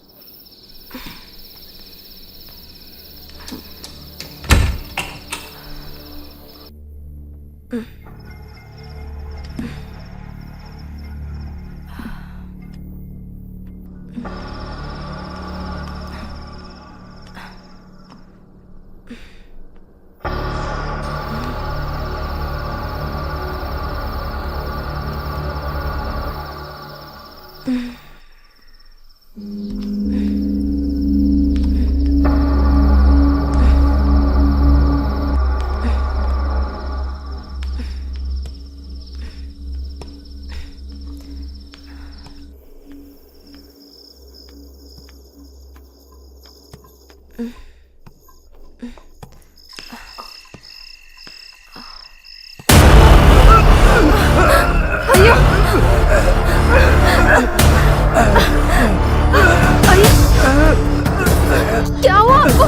क्या हुआ आपको?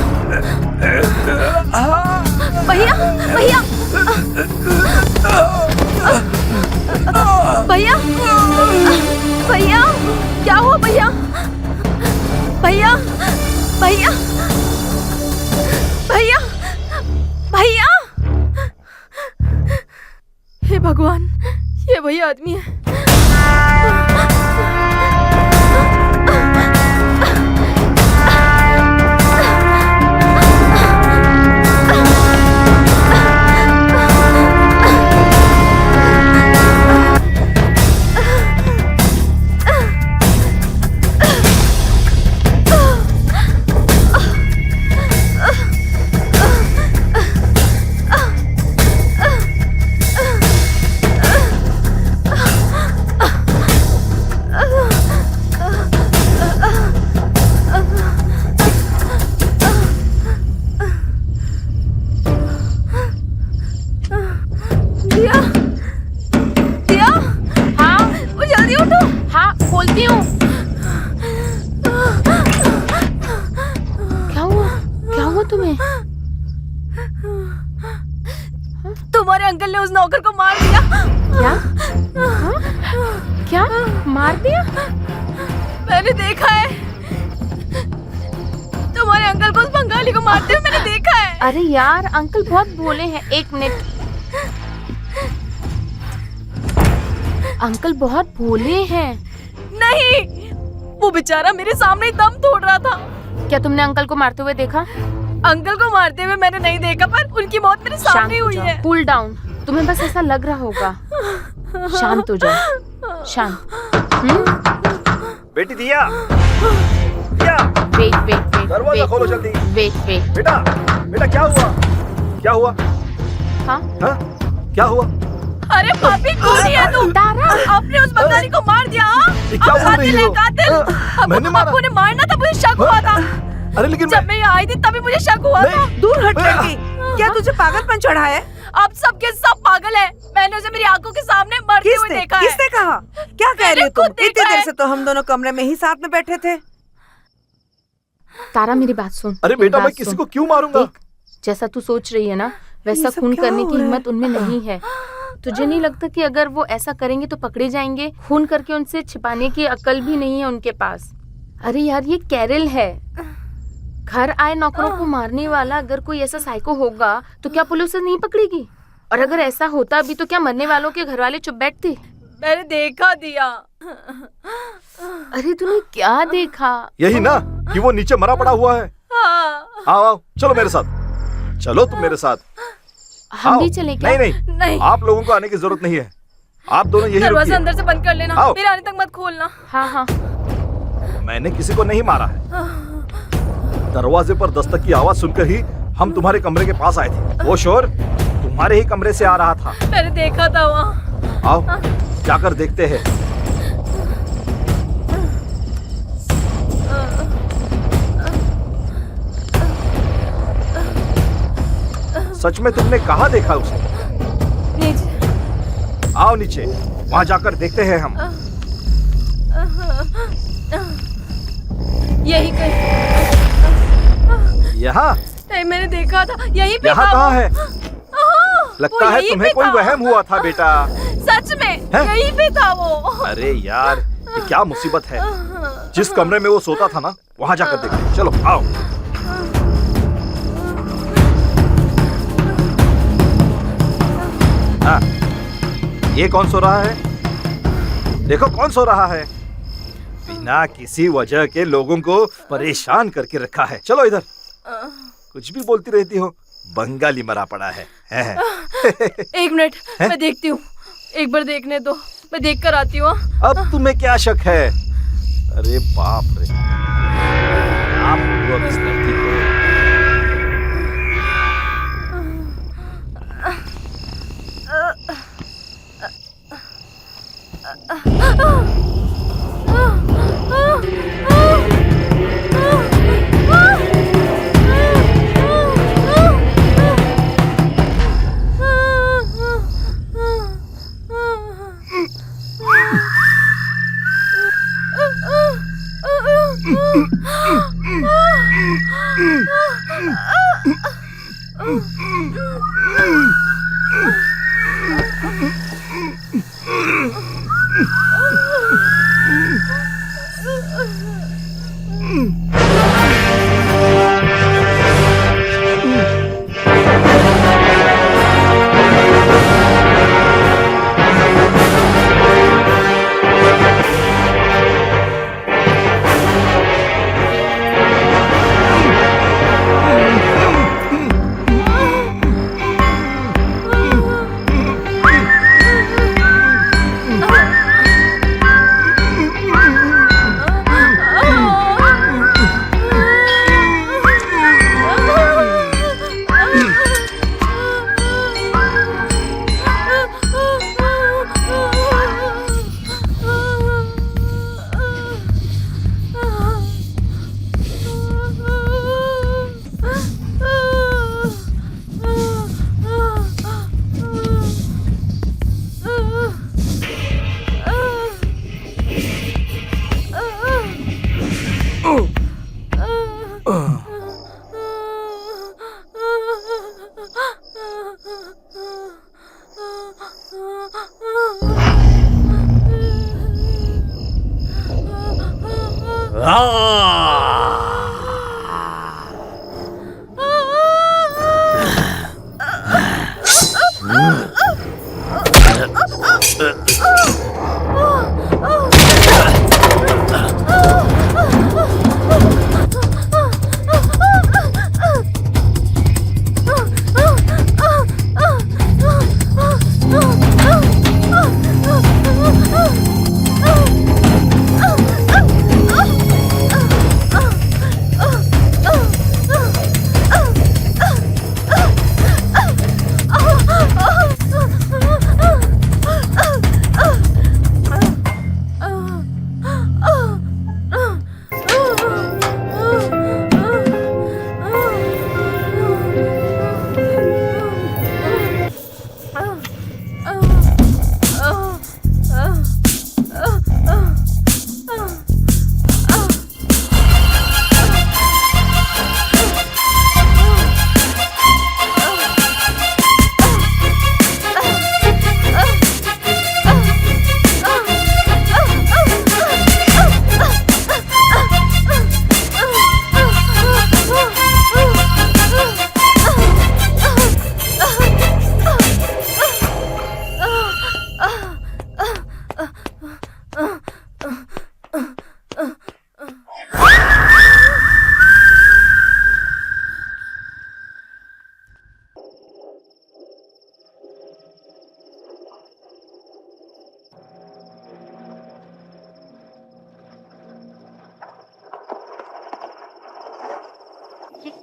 भैया, भैया, भैया, भैया, क्या हुआ भैया? भैया, भैया, भैया, भैया। हे भगवान, ये वही आदमी है। तुम्हारे अंकल ने उस नौकर को मार दिया। क्या? क्या मार दिया? मैंने देखा है, तुम्हारे अंकल को उस बंगाली को मारते हुए मैंने देखा है। अरे यार अंकल बहुत भोले हैं। 1 मिनट। अंकल बहुत भोले हैं। नहीं, वो बेचारा मेरे सामने ही दम तोड़ रहा था। क्या तुमने अंकल को मारते हुए देखा? अंकल को मारते हुए मैंने नहीं देखा, पर उनकी मौत मेरे सामने हुई है। Cool down. तुम्हें बस ऐसा लग रहा होगा। शांत हो जाओ, शांत। बेटी दिया, दिया। वेट दरवाजा खोलो जल्दी। वेट। बेटा, बेटा क्या हुआ? क्या हुआ? हाँ? क्या हुआ? अरे पापी कौन है तू? तारा आपने उस बंगाली को मार दिया? ये क्या बोल रही हो? मैंने मारा? आपको ने मारना था, मुझे शक हुआ था। अरे लेकिन जब मैं यहाँ आई थी तभी मुझे शक हुआ था। दूर हट लड़की, क्या तुझे पागलपन चढ़ा है? आप सबके सब पागल हैं। मैंने उसे मेरी आंखों के सामने मरते हुए देखा है। किसने कहा? क्या कह रही हो तुम? इतनी देर से तो हम दोनों कमरे में ही साथ में बैठे थे। तारा मेरी बात सुन। अरे मेरी बेटा बात मैं किसी सुन। को क्यों मारूंगा? देख, जैसा तू सोच रही है ना वैसा ये सब खून क्या करने हो की रहा है? हिम्मत उनमें नहीं है। तुझे नहीं लगता कि अगर वो ऐसा करेंगे तो पकड़े जाएंगे? खून करके उनसे छिपाने की अकल भी नहीं है उनके पास। अरे यार ये कैरल है। घर आए नौकरों को मारने वाला अगर कोई ऐसा साइको होगा तो क्या पुलिस उसे नहीं पकड़ेगी? और अगर ऐसा होता भी तो क्या मरने वालों के घर वाले चुप बैठते? मैंने देखा दिया। अरे तूने क्या देखा? यही ना कि वो नीचे मरा पड़ा हुआ है। हाँ। आओ आओ चलो मेरे साथ, चलो तुम मेरे साथ। हम आओ। भी चले क्या? नहीं नहीं नहीं, आप लोगों को आने की जरूरत नहीं है, आप दोनों यही दरवाजा रुकिए। अंदर से बंद कर लेना। आओ। मेरे आने तक मत खोलना। हाँ हाँ मैंने किसी को नहीं मारा है। दरवाजे पर दस्तक की आवाज सुनकर ही हम तुम्हारे कमरे के पास आए थे। वो शोर तुम्हारे ही कमरे से आ रहा था। मैंने देखा था वहाँ। आओ जाकर देखते हैं। सच में तुमने कहाँ देखा उसे? नीचे। आओ नीचे, वहाँ जाकर देखते हैं हम। यही कहीं। यहाँ? नहीं, मैंने देखा था यहीं पे यहाँ था कहाँ वो। है? हाँ, लगता वो है यहीं तुम्हें पे कोई था। वहम हुआ था बेटा। सच में हैं? यहीं पे था वो। अरे यार ये क्या मुसीबत है। जिस कमरे में वो सोता था ना वहाँ जाकर देखते हैं। चलो आओ। हाँ, ये कौन सो रहा है? देखो कौन सो रहा है। बिना किसी वजह के लोगों को परेशान करके रखा है। चलो इधर। कुछ भी बोलती रहती हो, बंगाली मरा पड़ा है। एक मिनट, मैं देखती हूँ। एक बार देखने दो, मैं देख कर आती हूँ। अब तुम्हें क्या शक है? अरे बाप रे, आप लोग इस धरती को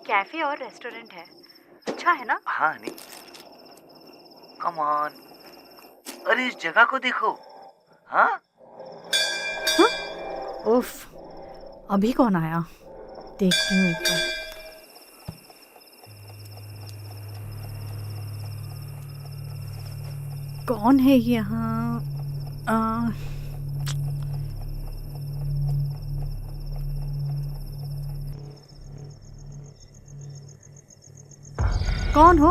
कैफे और रेस्टोरेंट है, अच्छा है ना? हाँ नहीं, कम ऑन, अरे इस जगह को देखो। हाँ उफ, अभी कौन आया? देखती हूँ एक बार। कौन है यहाँ? कौन हो?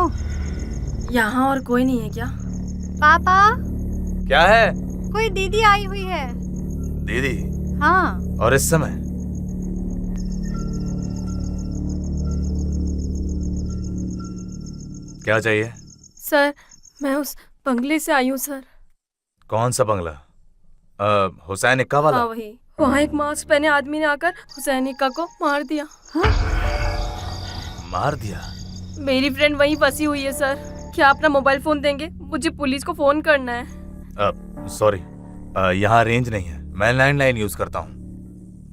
यहाँ और कोई नहीं है क्या? पापा, क्या है? कोई दीदी आई हुई है। दीदी? हाँ, और इस समय? क्या चाहिए? सर, मैं उस बंगले से आई हूँ सर। कौन सा बंगला? हुसैन इक्का वाला? हाँ वही। वहाँ एक मास्क पहने आदमी ने आकर हुसैन इक्का को मार दिया। मार दिया? मेरी फ्रेंड वहीं फंसी हुई है सर। क्या अपना मोबाइल फोन देंगे? मुझे पुलिस को फोन करना है। सॉरी, यहाँ रेंज नहीं है, मैं लैंडलाइन यूज करता हूँ।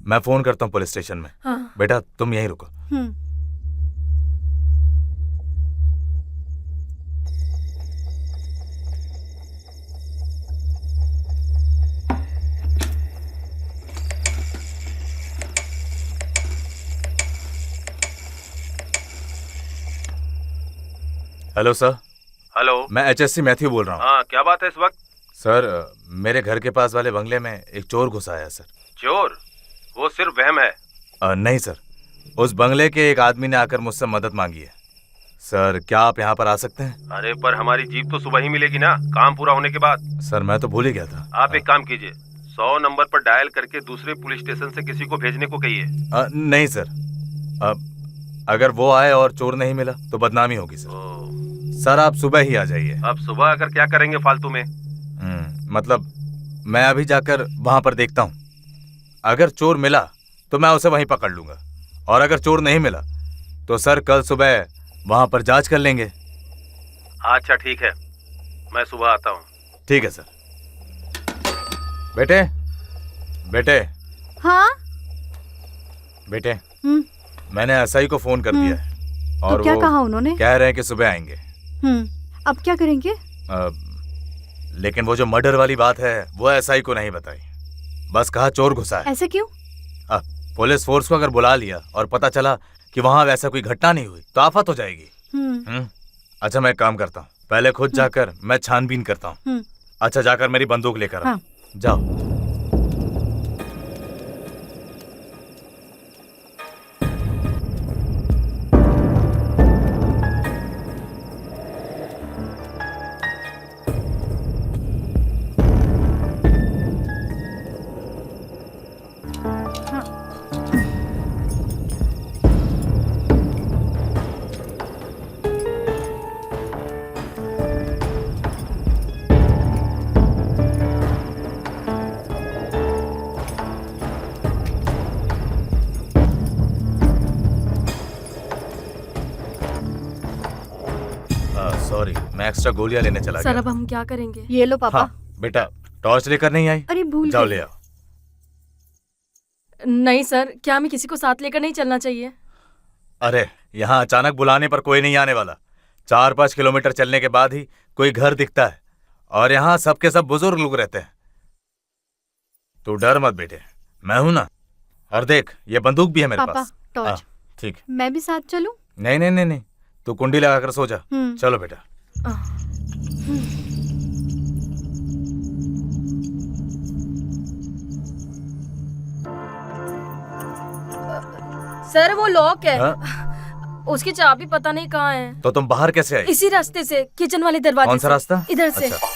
मैं फोन करता हूँ पुलिस स्टेशन में। हाँ। बेटा तुम यहीं रुको। Hello sir. हेलो। मैं HSC मैथ्यू बोल रहा हूँ। हाँ, क्या बात है इस वक्त? सर, मेरे घर के पास वाले बंगले में एक चोर घुसा है सर। चोर? वो सिर्फ वहम है। नहीं सर, उस बंगले के एक आदमी ने आकर मुझसे मदद मांगी है। सर क्या आप यहाँ पर आ सकते हैं? अरे पर हमारी जीप तो सुबह ही मिलेगी ना, काम पूरा होने के बाद। सर मैं तो भूल ही गया था। आप एक काम कीजिए, 100 नंबर पर डायल करके दूसरे पुलिस स्टेशन से किसी को भेजने को कहिए। नहीं सर, अगर वो आए और चोर नहीं मिला तो बदनामी होगी सर। सर आप सुबह ही आ जाइए। अब सुबह आकर क्या करेंगे फालतू में? मतलब मैं अभी जाकर वहां पर देखता हूँ। अगर चोर मिला तो मैं उसे वहीं पकड़ लूंगा, और अगर चोर नहीं मिला तो सर कल सुबह वहां पर जांच कर लेंगे। अच्छा ठीक है, मैं सुबह आता हूँ। ठीक है सर। बेटे, बेटे। हाँ बेटे, मैंने SI को फोन कर दिया है और तो क्या वो कहा उन्होंने? कह रहे हैं कि सुबह आएंगे। अब क्या करेंगे? लेकिन वो जो मर्डर वाली बात है वो SI को नहीं बताई, बस कहा चोर घुसा है। ऐसे क्यों? पुलिस फोर्स को अगर बुला लिया और पता चला कि वहां वैसा कोई घटना नहीं हुई तो आफत हो जाएगी। अच्छा मैं एक काम करता हूँ, पहले खुद जाकर मैं छानबीन करता हूँ। अच्छा जाकर मेरी बंदूक लेकर आओ। जाओ। सॉरी, मैं एक्स्ट्रा गोलियां लेने चला सर गया। अब हम क्या करेंगे? ये लो पापा। हाँ, बेटा टॉर्च लेकर नहीं आई? अरे भूल जाओ गई। ले आओ। नहीं सर, क्या हमें किसी को साथ लेकर नहीं चलना चाहिए? अरे यहाँ अचानक बुलाने पर कोई नहीं आने वाला। 4-5 किलोमीटर चलने के बाद ही कोई घर दिखता है, और यहाँ सबके सब बुजुर्ग लोग रहते हैं। तू डर मत बेटे, मैं हूं ना। और देख ये बंदूक भी है मेरे पापा, पास। टॉर्च। ठीक। मैं भी साथ चलूं? नहीं नहीं नहीं नहीं, तू कुंडी लगाकर सो जा। चलो बेटा। सर वो लॉक है। हाँ? उसकी चाबी पता नहीं कहाँ है। तो तुम बाहर कैसे आई? इसी रास्ते से, किचन वाले दरवाजे कौन सा से। रास्ता? इधर से। अच्छा।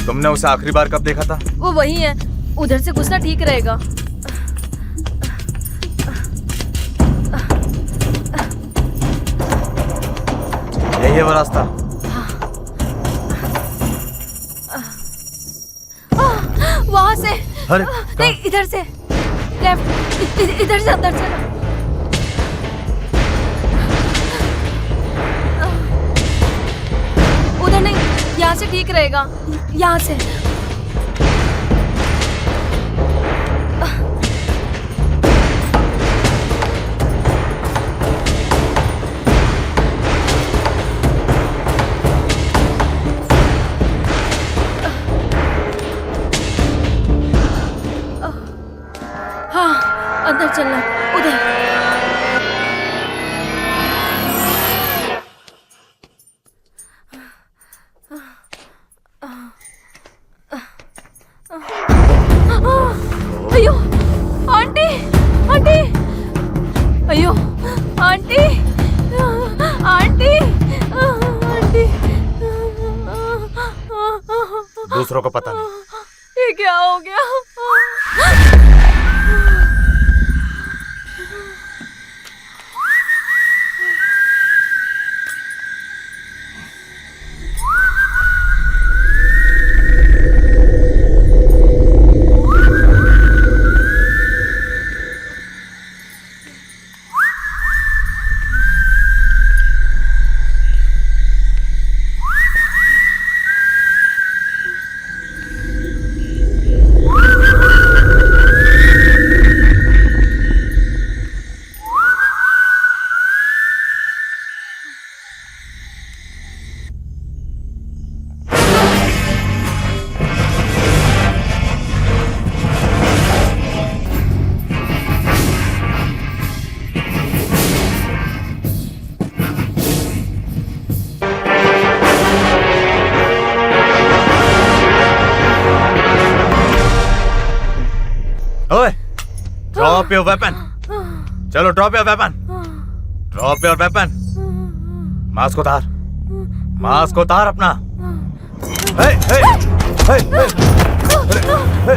तुमने उसे आखिरी बार कब देखा था? वो वही है, उधर से घुसना ठीक रहेगा। यही है वो रास्ता। वहाँ से। अरे नहीं, इधर से लेफ्ट, इधर से अंदर चला। उधर नहीं, यहाँ से ठीक रहेगा। यहाँ से। हाँ, अंदर चलना, उधर। अयो, आंटी, आंटी, अयो, आंटी, आंटी, आंटी। दूसरों को पता नहीं। ये क्या हो गया? ओए, ड्रॉप योर वेपन। चलो drop your weapon. Drop your weapon. Mask उतार। मास्क उतार अपना। हे, हे, हे, हे, हे, हे।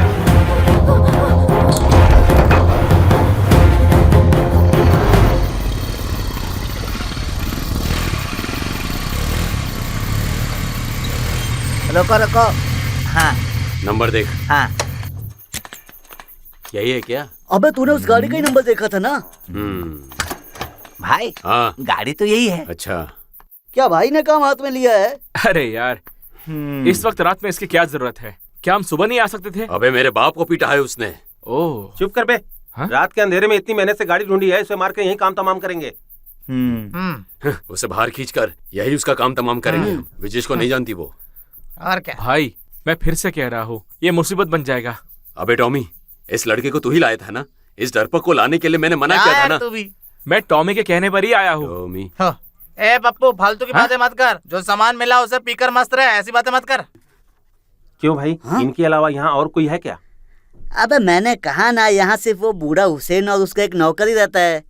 रुको रुको। हाँ नंबर देख। हाँ। यही है क्या? अबे तूने उस गाड़ी का ही नंबर देखा था ना? भाई हाँ गाड़ी तो यही है। अच्छा, क्या भाई ने काम हाथ में लिया है? अरे यार, इस वक्त रात में इसकी क्या जरूरत है? क्या हम सुबह नहीं आ सकते थे? अबे मेरे बाप को पीटा है उसने। ओह, चुप कर बे। हाँ? रात के अंधेरे में इतनी मेहनत से गाड़ी ढूंढी है, इसे मार के यही काम तमाम करेंगे। उसे बाहर खींचकर यही उसका काम तमाम करेंगे हम। विजेश को नहीं जानती वो। और क्या? भाई मैं फिर से कह रहा हूँ, ये मुसीबत बन जाएगा। अबे टॉमी, इस लड़के को तू ही लाया था ना? इस डरपोक को लाने के लिए मैंने मना किया था ना? तू भी। मैं टॉमी के कहने पर ही आया हूँ। टॉमी, ए पप्पू, फालतू की बातें मत कर। जो सामान मिला उसे पीकर मस्त रहे, ऐसी बातें मत कर। क्यों भाई, इनके अलावा यहाँ और कोई है क्या? अबे मैंने कहा ना, यहाँ सिर्फ वो बूढ़ा हुसैन और उसका एक नौकर ही रहता है।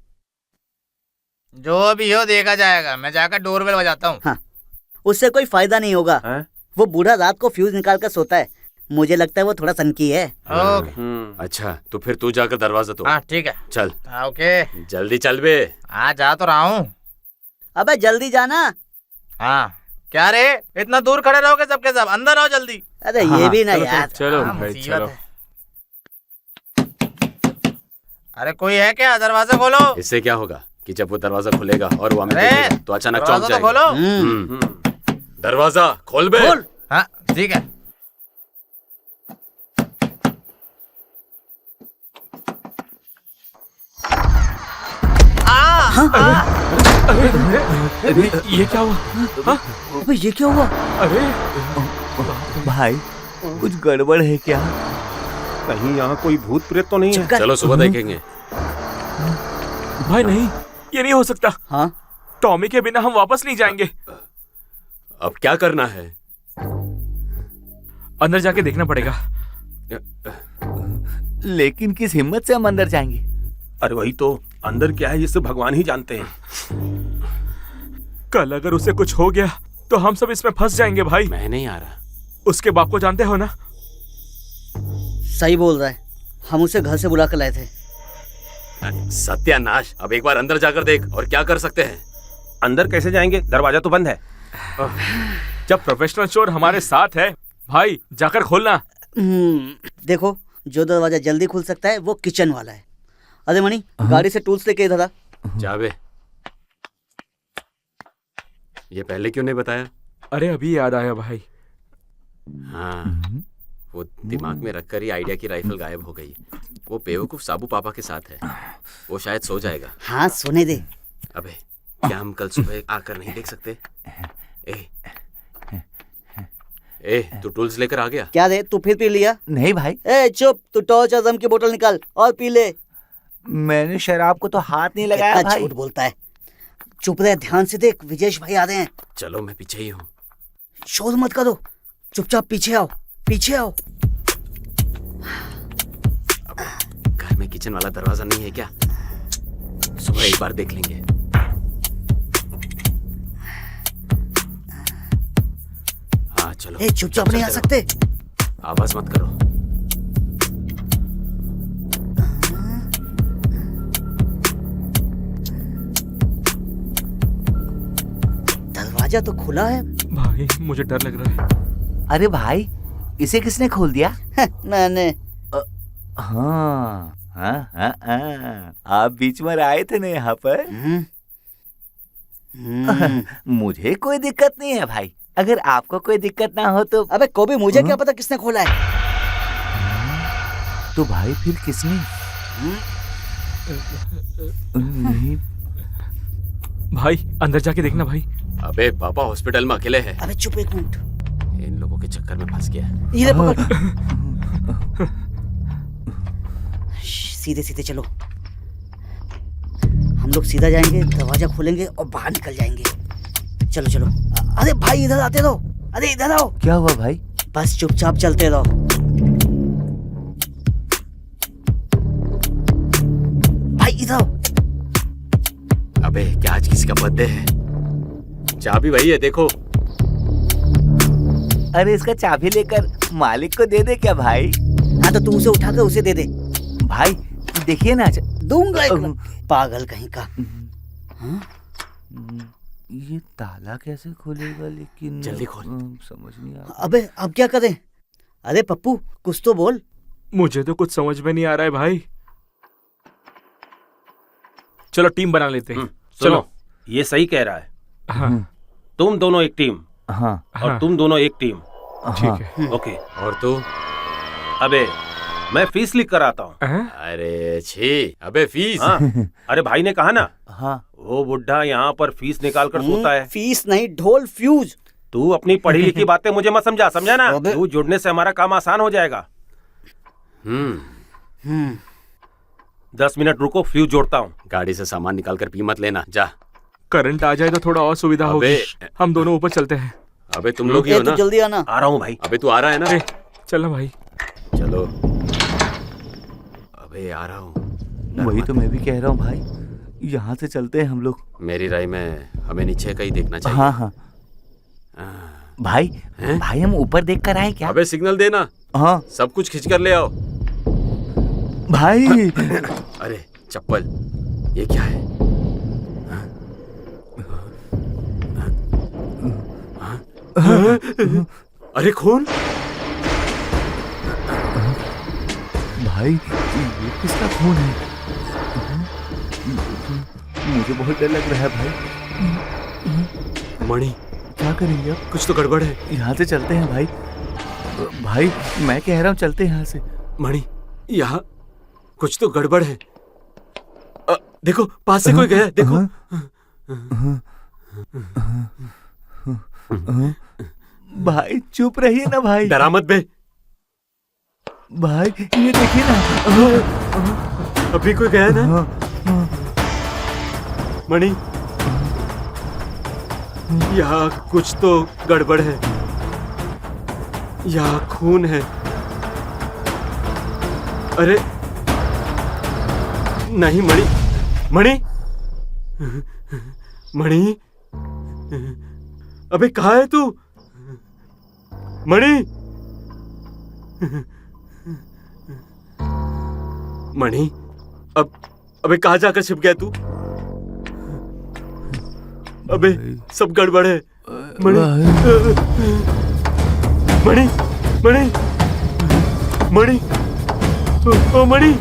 जो भी हो देखा जाएगा। मैं जाकर डोरबेल बजाता हूँ। हाँ, उससे कोई फायदा नहीं होगा। वो बूढ़ा रात को फ्यूज निकाल कर सोता है। मुझे लगता है वो थोड़ा सनकी है। अच्छा तो फिर तू जाकर दरवाजा तोड़। हाँ ठीक है, चल। ओके, जल्दी चल बे। हाँ जा तो रहा हूँ। अबे जल्दी जाना। हाँ क्या रे, इतना दूर खड़े रहोगे सबके सब? अंदर आओ जल्दी। अरे ये भी ना यार। चलो भाई चलो। अरे कोई है क्या? दरवाजा खोलो। इससे क्या होगा कि जब वो दरवाजा खुलेगा और वो हमें देखेगा तो अचानक चौंक दरवाजा तो जाएगा। खोलो। दरवाजा खोल बे। हाँ ठीक है। ये क्या हुआ? अबे ये क्या हुआ? अरे भाई कुछ गड़बड़ है क्या? कहीं यहाँ कोई भूत प्रेत तो नहीं है? चलो सुबह देखेंगे। भाई नहीं, ये नहीं हो सकता। हाँ? टॉमी के बिना हम वापस नहीं जाएंगे। अब क्या करना है? अंदर जाके देखना पड़ेगा। लेकिन किस हिम्मत से हम अंदर जाएंगे? अरे वही तो, अंदर क्या है ये सिर्फ भगवान ही जानते हैं। कल अगर उसे कुछ हो गया तो हम सब इसमें फंस जाएंगे भाई। मैं नहीं आ रहा। उसके बाप को जानते हो ना? सही बोल रहा है, हम उसे घर से बुला कर लाए थे। सत्यानाश, अब एक बार अंदर जाकर देख। और क्या कर सकते हैं? अंदर कैसे जाएंगे? दरवाजा तो बंद है। जब प्रोफेशनल चोर हमारे साथ है भाई, जाकर खोलना। देखो, जो दरवाजा जल्दी खुल सकता है वो किचन वाला है। अरे मणि, गाड़ी से टूल्स लेके इधर आ। जाबे, ये पहले क्यों नहीं बताया? अरे अभी याद आया भाई। हाँ, वो दिमाग में रखकर ही आइडिया की राइफल गायब हो गई। वो बेवकूफ साबू पापा के साथ है, वो शायद सो जाएगा। हाँ सोने दे। अबे क्या हम कल सुबह आकर नहीं देख सकते? ए, तू टूल्स लेकर आ गया? क्या रे, तू फिर पी लिया? नहीं भाई, ए चुप, तू टॉर्च और रम की बोतल निकाल और पी ले। मैंने शराब को तो हाथ नहीं लगाया कितना भाई। झूठ बोलता है। चुप रहे, ध्यान से देख, विजेश भाई आ रहे हैं। चलो मैं पीछे ही हूँ। शोर मत करो, चुपचाप पीछे आओ, पीछे आओ। घर में किचन वाला दरवाजा नहीं है क्या? सुबह एक बार देख लेंगे। हाँ चलो। ए चुपचाप नहीं आ सकते? आवाज मत करो। दरवाजा तो खुला है। भाई मुझे डर लग रहा है। अरे भाई, इसे किसने खोल दिया? मैंने। हाँ हाँ हाँ हाँ, आप बीच में आए थे ना यहाँ पर। मुझे कोई दिक्कत नहीं है भाई, अगर आपको कोई दिक्कत ना हो तो। अबे कोबी, मुझे क्या पता किसने खोला है? तो भाई फिर किसने? नहीं भाई अंदर जाके देखना भाई। अबे पापा हॉस्पिटल में अकेले हैं। अबे चुप एक मिनट, इन लोगों के चक्कर में फंस गया। ये पकड़। सीधे सीधे चलो, हम लोग सीधा जाएंगे, दरवाजा खोलेंगे और बाहर निकल जाएंगे। चलो चलो। अरे भाई इधर आते रहो, अरे इधर आओ। क्या हुआ भाई? बस चुपचाप चलते रहो। भाई इधर आओ। अबे क्या आज किसी का बर्थडे है? चाबी वही है, देखो। अरे इसका चाबी लेकर मालिक को दे दे क्या भाई? हाँ तो तू उसे उठाकर उसे दे दे। भाई देखिए ना। दूंगा पागल कहीं का। हाँ? ये ताला कैसे खुलेगा? लेकिन जल्दी खोल। समझ नहीं आ। अबे अब क्या करें? अरे पप्पू कुछ तो बोल। मुझे तो कुछ समझ में नहीं आ रहा है भाई। चलो टीम बना लेते हैं। चलो, ये सही कह रहा है। हाँ। तुम दोनों एक टीम। हाँ। और तुम दोनों एक टीम। ठीक है। ओके। और तू? अबे मैं फीस लिख कर आता हूँ। अरे छी, अबे फीस? हाँ। अरे भाई ने कहा ना। हाँ। वो बुढ़ा यहाँ पर फीस निकाल कर सोता है। फीस नहीं, ढोल फ्यूज। तू अपनी पढ़ी लिखी बातें मुझे मत समझा, समझा ना? तू जुड़ने से हमारा काम आसान हो जाएगा। 10 मिनट रुको, फ्यूज जोड़ता हूँ। गाड़ी से सामान निकाल कर पी मत लेना, जा। करंट आ जाए तो थोड़ा और सुविधा होगी। हम दोनों ऊपर चलते हैं। अबे तुम लोग ही हो ना? जल्दी आना। आ रहा हूँ भाई। अबे तू आ रहा है ना? चलो भाई। चलो। अबे आ रहा हूँ। वही तो मैं भी कह रहा हूँ भाई, यहाँ से चलते हैं हम लोग। मेरी राय में हमें नीचे का ही देखना चाहिए। हाँ हाँ भाई। भाई हम ऊपर देख कर आए क्या? अबे सिग्नल देना। हाँ। सब कुछ खींच कर ले आओ भाई। अरे चप्पल, ये क्या है? अरे खून। भाई ये किसका खून है? मुझे बहुत डर लग रहा है भाई। मणि क्या करेंगे अब? कुछ तो गड़बड़ है। यहाँ से चलते हैं भाई। भाई मैं कह रहा हूँ चलते हैं यहाँ से। मणि यहाँ कुछ तो गड़बड़ है। देखो पास से कोई गया, देखो। भाई चुप रहिए ना भाई। डरा मत बे। भाई ये देखिए ना, अभी कोई गया ना? मणि यहाँ कुछ तो गड़बड़ है। यहाँ खून है। अरे नहीं मणि, मणि, मणि, अबे कहाँ है तू? मणि, मणि, अबे कहाँ जाकर छिप गया तू? अबे सब गड़बड़ है। मणि, मणि, मणि, मणि, ओ मणि।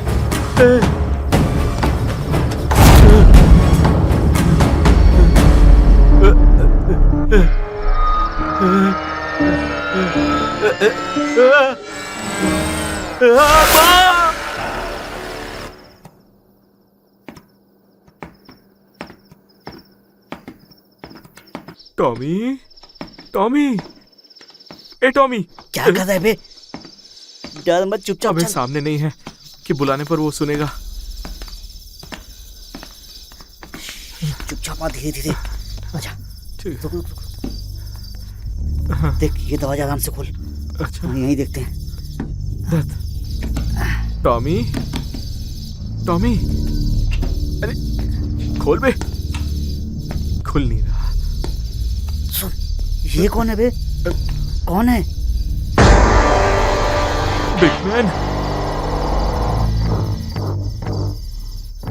टॉमी, टॉमी, ए टॉमी, क्या कर रहा है बे? डर मत, चुपचाप अबे चल। सामने नहीं है कि बुलाने पर वो सुनेगा। चुपचाप, धीरे धीरे। अच्छा, ठीक। रुक रुक रुक। देख, ये दरवाजा आराम से खोल। अच्छा, हम यहीं देखते हैं। टॉमी, टॉमी, अरे खोल बे। खुल नहीं रहा। सुन, ये कौन है बे? कौन है? Big man.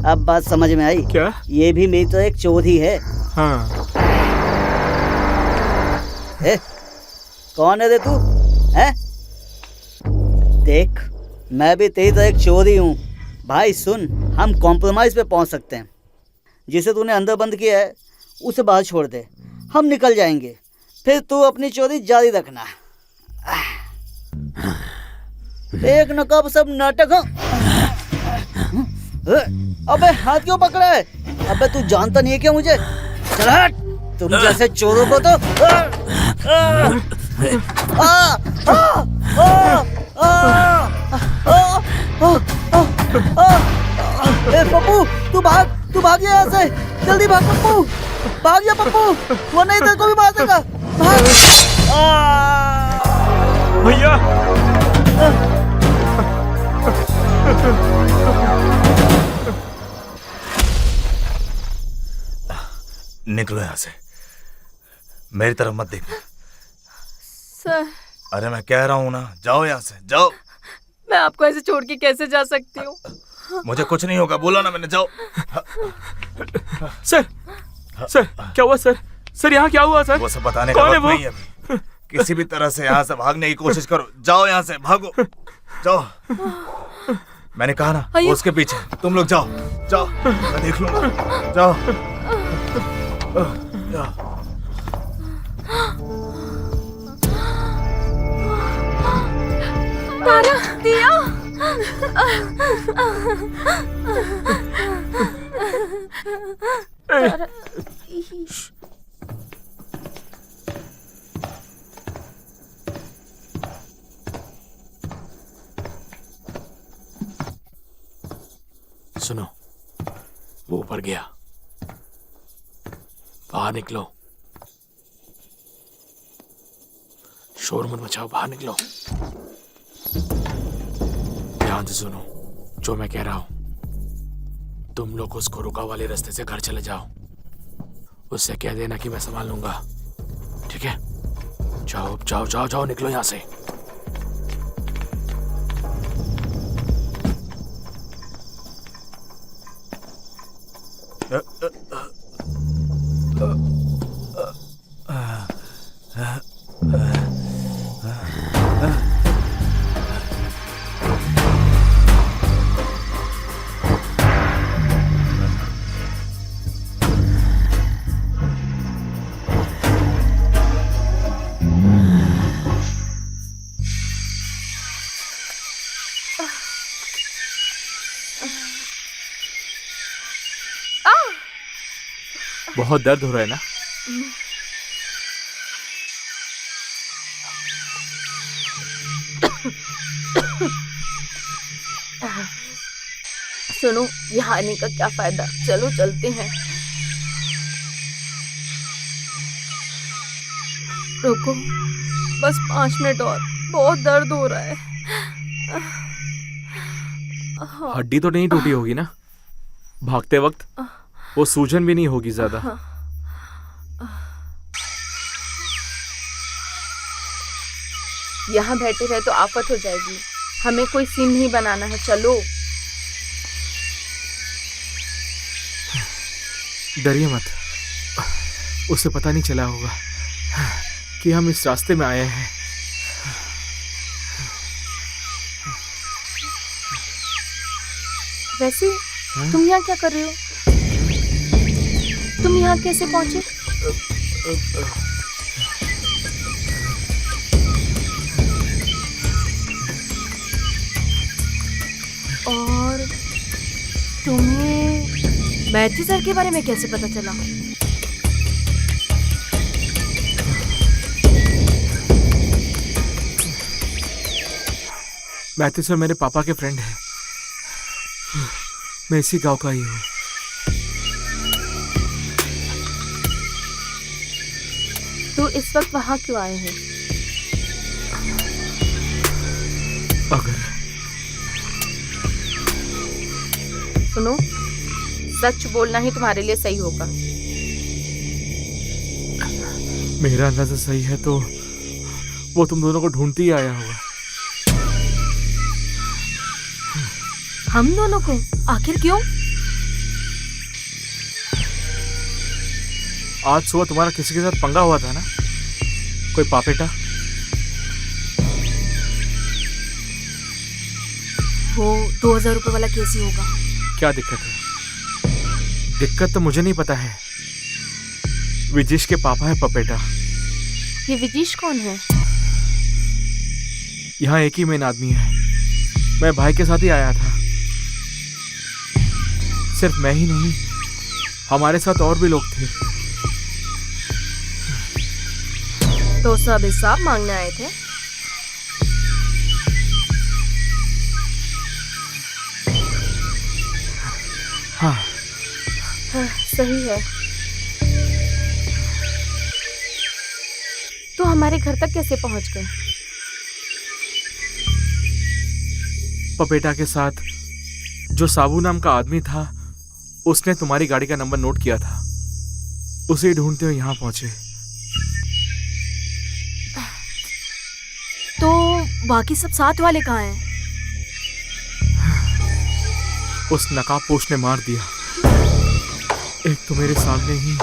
अब बात समझ में आई। क्या? ये भी मेरी तो एक चोर ही है। हाँ। ए, कौन है रे तू? हैं? देख, मैं भी तेरी तो एक चोर ही हूँ। भाई सुन, हम कॉम्प्रोमाइज पे पहुँच सकते हैं। जिसे तूने अंदर बंद किया है उसे बाहर छोड़ दे, हम निकल जाएंगे। फिर तू अपनी चोरी जारी रखना। एक न कब सब नाटक। अबे हाथ क्यों पकड़ा है? अबे तू जानता नहीं है क्या मुझे? चल हट, तुम जैसे चोरों को तो पप्पू, तू भाग यहाँ से, जल्दी भाग पप्पू, भाग जा पप्पू, वो नहीं तेरे को भी मार देगा। भाग। भैया, निकलो यहाँ से, मेरी तरफ मत देखना। सर, अरे मैं कह रहा हूँ ना, जाओ यहाँ से, जाओ। मैं आपको ऐसे छोड़ के कैसे जा सकती हूँ? मुझे कुछ नहीं होगा, बोला ना मैंने, जाओ। सर, सर क्या हुआ सर? सर यहाँ क्या हुआ सर? वो सब बताने का वक्त नहीं है अभी। किसी भी तरह से यहाँ से भागने की कोशिश करो। जाओ यहाँ से, भागो, जाओ। मैंने कहा ना, वो उसके पीछे। तुम लोग जाओ, जाओ, मैं देख लूंगा। जाओ, जाओ। तारा, दिया। तारा, सुनो, वो ऊपर गया। बाहर निकलो, शोर मत मचाओ, बाहर निकलो। ध्यान से सुनो जो मैं कह रहा हूं। तुम लोग उसको रुका वाले रास्ते से घर चले जाओ। उससे कह देना कि मैं संभाल लूंगा, ठीक है? जाओ जाओ जाओ जाओ, निकलो यहां से। बहुत दर्द हो रहा है ना? सुनो, यहाँ आने का क्या फायदा? चलो चलते हैं। रुको, बस 5 मिनट और, बहुत दर्द हो रहा है। हड्डी तो नहीं टूटी होगी ना? भागते वक्त वो सूजन भी नहीं होगी ज्यादा। यहाँ बैठे रहे तो आफत हो जाएगी। हमें कोई सीन नहीं बनाना है, चलो। डरिए मत, उसे पता नहीं चला होगा कि हम इस रास्ते में आए हैं। वैसे तुम यहाँ क्या कर रहे हो? तुम यहाँ कैसे पहुंचे? और तुम्हें मैथ्यू सर के बारे में कैसे पता चला? मैथ्यू सर मेरे पापा के फ्रेंड हैं। मैं इसी गांव का ही हूँ। तो इस वक्त वहाँ क्यों आए हैं? अगर सुनो, सच बोलना ही तुम्हारे लिए सही होगा। मेरा अंदाजा सही है तो वो तुम दोनों को ढूंढती ही आया होगा। हम दोनों को? आखिर क्यों? आज सुबह तुम्हारा किसी के साथ पंगा हुआ था ना, कोई पापेटा? वो 2000 रुपए वाला केस ही होगा। क्या दिक्कत है? दिक्कत तो मुझे नहीं पता है। विजिश के पापा है पपेटा। ये विजिश कौन है? यहाँ एक ही मेन आदमी है। मैं भाई के साथ ही आया था। सिर्फ मैं ही नहीं, हमारे साथ और भी लोग थे। तो सब हिसाब मांगने आए थे? हाँ, सही है। तो हमारे घर तक कैसे पहुंच गए? पपेटा के साथ जो साबू नाम का आदमी था, उसने तुम्हारी गाड़ी का नंबर नोट किया था। उसे ढूंढते हुए यहाँ पहुंचे। तो बाकी सब साथ वाले कहाँ हैं? उस नकाबपोश ने मार दिया। एक तो मेरे सामने ही।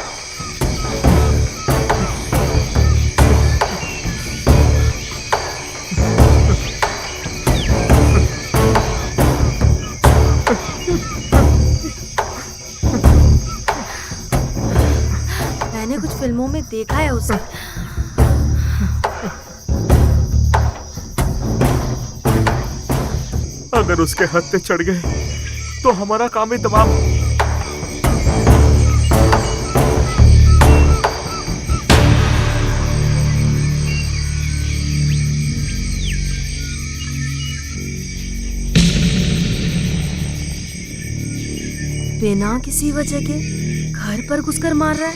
मैंने कुछ फिल्मों में देखा है उसे। अगर उसके हाथ पे चढ़ गए तो हमारा काम ही तमाम। बिना किसी वजह के घर पर घुसकर मार रहा है,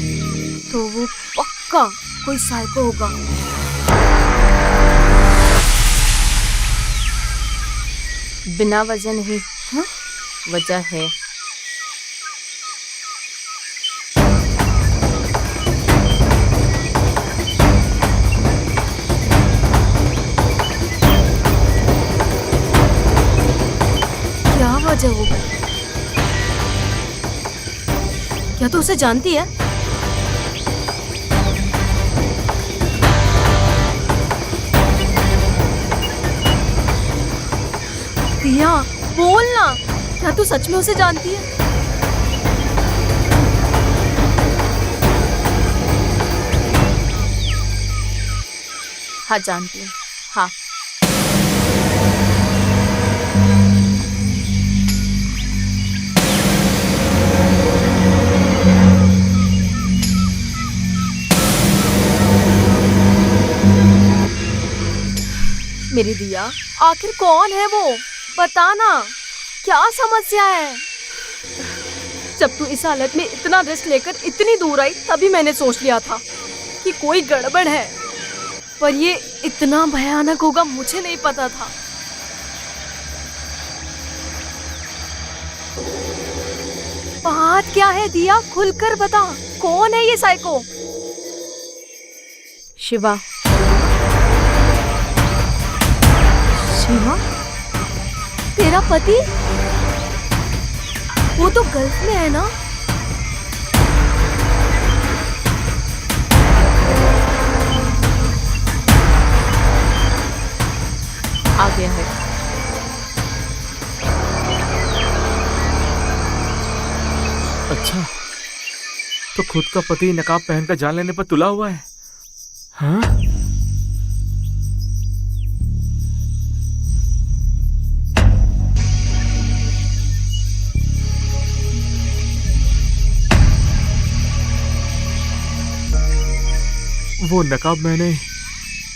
तो वो पक्का कोई साइको होगा। बिना वजह नहीं, हाँ? वजह है। क्या वजह होगा? क्या तू उसे जानती है? दिया, बोल ना, क्या तू सच में उसे जानती है? हाँ जानती हूँ, हाँ। मेरी दिया, आखिर कौन है वो? बताना, क्या समस्या है? जब तू इस हालत में इतना रिस्क लेकर इतनी दूर आई, तभी मैंने सोच लिया था कि कोई गड़बड़ है, पर ये इतना भयानक होगा मुझे नहीं पता था। बात क्या है दिया, खुलकर बता, कौन है ये साइको? शिवा। शिवा? तेरा पति? वो तो गल्फ में है ना? आ गया है। अच्छा, तो खुद का पति नकाब पहनकर जान लेने पर तुला हुआ है। हाँ? वो नकाब मैंने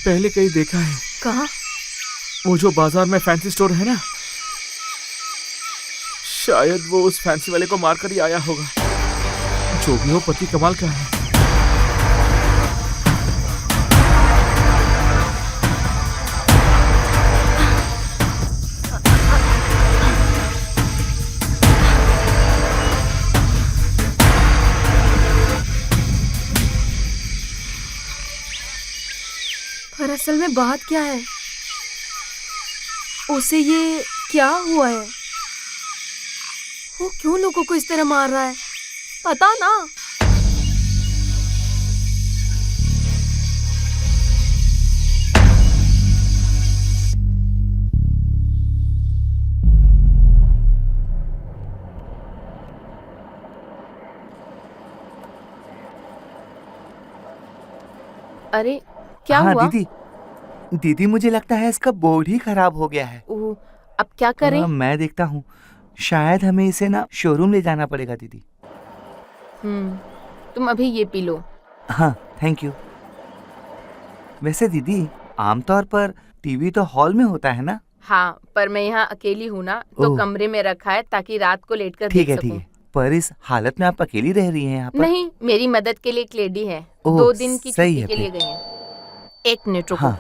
पहले कहीं देखा है। कहाँ? वो जो बाजार में फैंसी स्टोर है ना, शायद वो उस फैंसी वाले को मारकर ही आया होगा। जो भी हो, पति कमाल का है। पर असल में बात क्या है? उसे ये क्या हुआ है? वो क्यों लोगों को इस तरह मार रहा है? पता ना। अरे क्या हाँ, हुआ? दीदी मुझे लगता है इसका बोर्ड ही खराब हो गया है। ओह, अब क्या करें? मैं देखता हूँ। शायद हमें इसे ना शोरूम ले जाना पड़ेगा दीदी। तुम अभी ये पी लो। हाँ, थैंक यू। वैसे दीदी, आमतौर पर टीवी तो हॉल में होता है ना? हाँ, पर मैं यहाँ अकेली हूँ ना, तो कमरे में रखा है ताकि रात को लेटकर देख सकूं। ठीक है। पर इस हालत में आप अकेली रह रही हैं यहाँ पर? नहीं, मेरी मदद के लिए एक लेडी है। 2 दिन की छुट्टी के लिए गई है। 1 मिनट रुको। हाँ।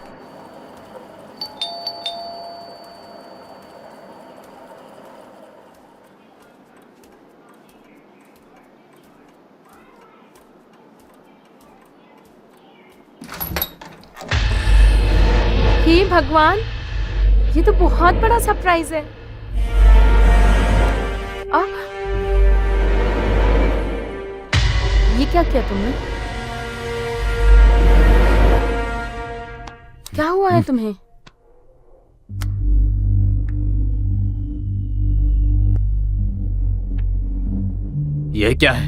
हे भगवान, ये तो बहुत बड़ा सरप्राइज है। ये क्या किया तुमने? क्या हुआ है तुम्हें? ये क्या है?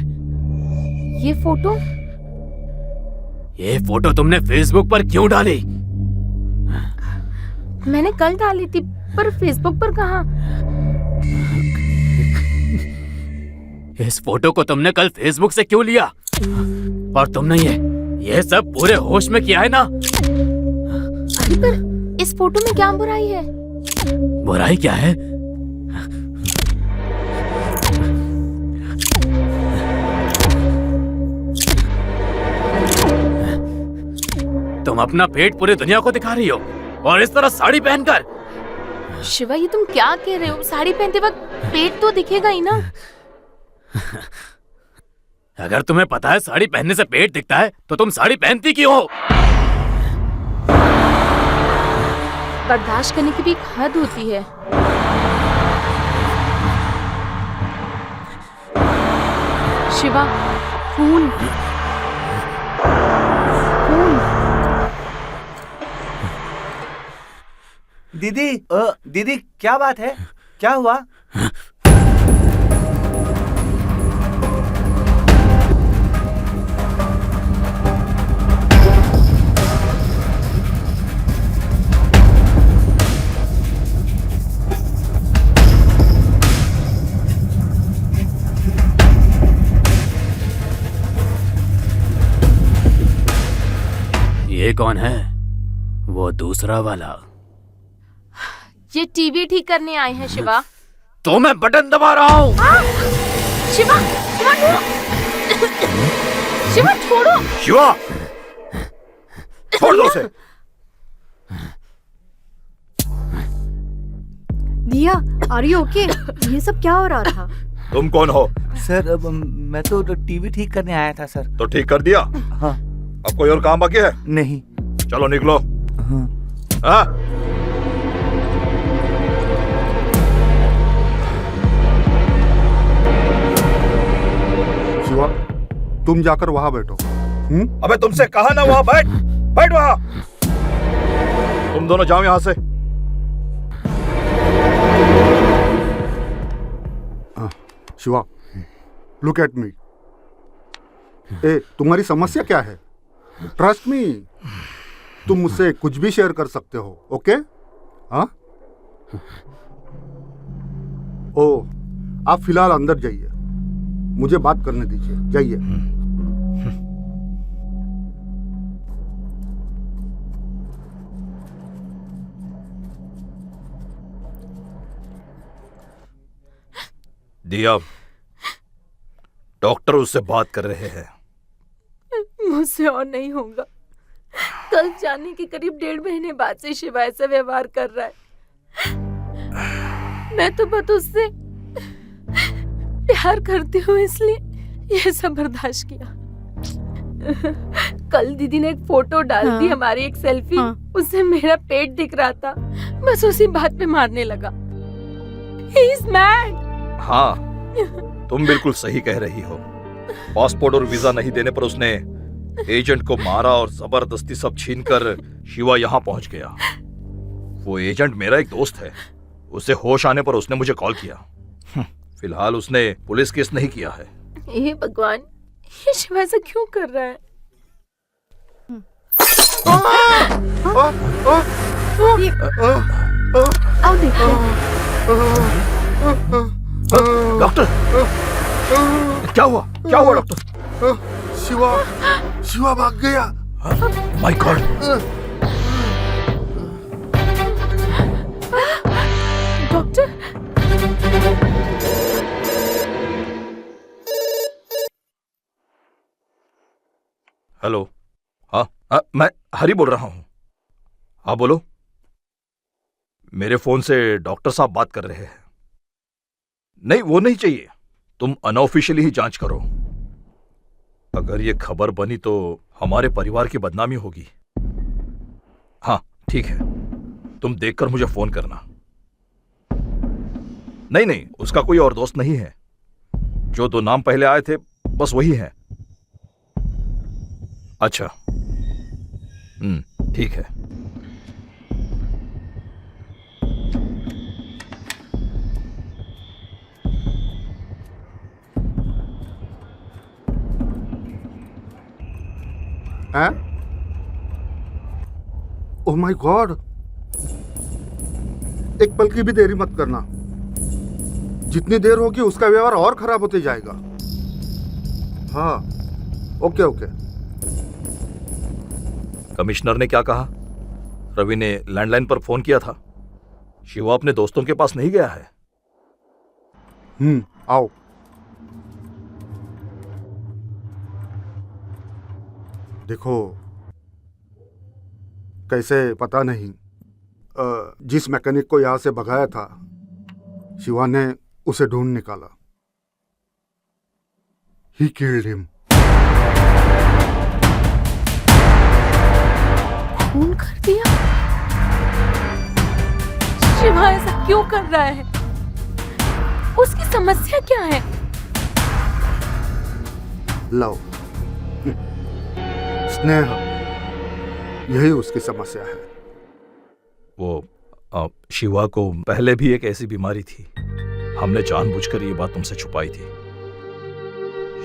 ये फोटो? ये फोटो तुमने फेसबुक पर क्यों डाली? मैंने कल डाली थी, पर फेसबुक पर कहाँ? इस फोटो को तुमने कल फेसबुक से क्यों लिया? और तुमने ये सब पूरे होश में किया है ना? अरे पर इस फोटो में क्या बुराई है? बुराई क्या है? तुम अपना पेट पूरी दुनिया को दिखा रही हो, और इस तरह साड़ी पहनकर। शिवा, ये तुम क्या कह रहे हो? साड़ी पहनते वक्त पेट तो दिखेगा ही ना। अगर तुम्हें पता है साड़ी पहनने से पेट दिखता है, तो तुम साड़ी पहनती क्यों हो? बर्दाश्त करने की भी एक हद होती है। शिवा, फूल। दीदी क्या बात है? क्या हुआ? ये कौन है? वो दूसरा वाला। ये टीवी ठीक करने आए हैं शिवा। तो मैं बटन दबा रहा हूँ। शिवा, शिवा छोड़ो। शिवा, छोड़ दो उसे। दिया, आर यू ओके? ये सब क्या हो रहा था? तुम कौन हो? सर, मैं तो टीवी ठीक करने आया था सर। तो ठीक कर दिया? हाँ। अब कोई और काम बाकी है? नहीं। चलो निकलो। हाँ। हाँ? शिवा, तुम जाकर वहां बैठो। अबे तुमसे कहा ना वहां बैठ। बैठ वहां। तुम दोनों जाओ यहां से। Shiva, look at me. ए, तुम्हारी समस्या क्या है? ट्रस्ट मी, तुम मुझसे कुछ भी शेयर कर सकते हो, ओके? हाँ? ओ, आप फिलहाल अंदर जाइए, मुझे बात करने दीजिए। जाइए। दिया, डॉक्टर उससे बात कर रहे हैं। मुझसे और नहीं होगा। कल जाने के करीब 1.5 महीने बाद से शिवा ऐसा व्यवहार कर रहा है। मैं तो बस उससे प्यार करती हूँ, इसलिए ये सब बर्दाश्त किया। कल दीदी ने एक फोटो डाल दी, हमारी एक सेल्फी। उससे मेरा पेट दिख रहा था, बस उसी बात पे मारने लगा। He is mad। हाँ, तुम बिल्कुल सही कह रही हो। पासपोर्ट और वीजा नहीं देने पर उसने एजेंट को मारा और जबरदस्ती सब छीनकर शिवा यहाँ पहुंच गया। वो एजेंट मेरा एक दोस्त है। उसे होश आने पर उसने मुझे कॉल किया। फिलहाल उसने पुलिस केस नहीं किया है। हे भगवान, ये शिवा ऐसा क्यों कर रहा है? आओ देखो। डॉक्टर, क्या हुआ? क्या हुआ डॉक्टर? शिवा भाग गया। My God. Doctor, hello. हाँ, मैं हरी बोल रहा हूँ। हाँ बोलो। मेरे फोन से डॉक्टर साहब बात कर रहे हैं। नहीं, वो नहीं चाहिए। तुम अनऑफिशियली ही जांच करो। अगर ये खबर बनी तो हमारे परिवार की बदनामी होगी। हाँ ठीक है, तुम देखकर मुझे फोन करना। नहीं, उसका कोई और दोस्त नहीं है। जो 2 नाम पहले आए थे बस वही है। अच्छा, ठीक है। ओह माय गॉड, एक पल की भी देरी मत करना। जितनी देर होगी उसका व्यवहार और खराब होते जाएगा। हाँ, ओके। कमिश्नर ने क्या कहा? रवि ने लैंडलाइन पर फोन किया था। शिवा अपने दोस्तों के पास नहीं गया है। आओ। देखो, कैसे पता नहीं, जिस मैकेनिक को यहां से भगाया था, शिवा ने उसे ढूंढ निकाला। He killed him। खून कर दिया? शिवा ऐसा क्यों कर रहा है? उसकी समस्या क्या है? लव, स्नेह, यही उसकी समस्या है। वो शिवा को पहले भी एक ऐसी बीमारी थी। हमने जानबूझकर ये बात तुमसे छुपाई थी।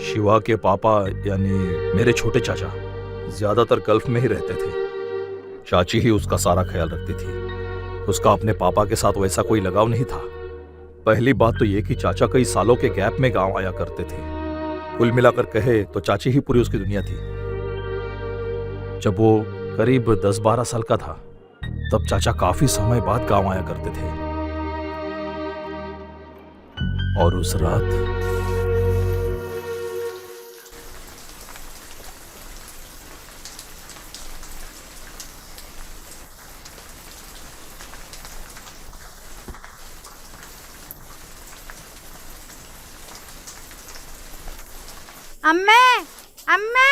शिवा के पापा यानी मेरे छोटे चाचा ज्यादातर गल्फ में ही रहते थे। चाची ही उसका सारा ख्याल रखती थी। उसका अपने पापा के साथ वैसा कोई लगाव नहीं था। पहली बात तो ये कि चाचा कई सालों के गैप में गांव आया करते थे। कुल मिलाकर कहे तो चाची ही पूरी उसकी दुनिया थी। जब वो करीब 10-12 साल का था तब चाचा काफी समय बाद गांव आया करते थे। और उस रात अम्मे, अम्मे।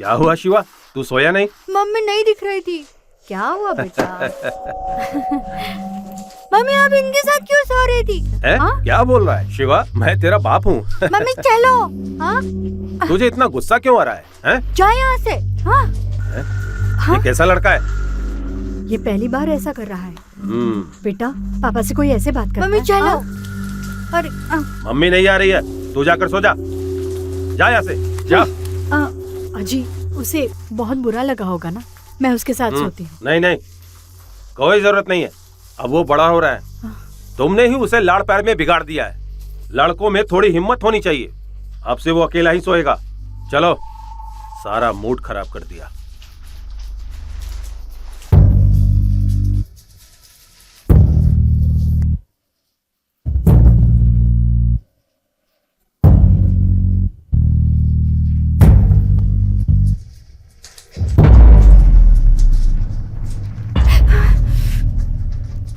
क्या हुआ शिवा, तू सोया नहीं? मम्मी नहीं दिख रही थी। क्या हुआ बेटा? मम्मी आप इनके साथ क्यों सो रही थी? क्या बोल रहा है शिवा? मैं तेरा बाप हूँ। मम्मी चलो। हाँ? तुझे इतना गुस्सा क्यों आ रहा है? जा यहाँ से। हाँ? ये कैसा लड़का है? ये पहली बार ऐसा कर रहा है। बेटा पापा से कोई ऐसे बात करता है? मम्मी चलो। अरे मम्मी नहीं आ रही है, तू जाकर सो जा। जा यहाँ से जा। अजी उसे बहुत बुरा लगा होगा ना, मैं उसके साथ सोती हूँ। नहीं नहीं, कोई जरूरत नहीं है, अब वो बड़ा हो रहा है। तुमने ही उसे लाड़ प्यार में बिगाड़ दिया है। लड़कों में थोड़ी हिम्मत होनी चाहिए। अब से वो अकेला ही सोएगा। चलो, सारा मूड खराब कर दिया।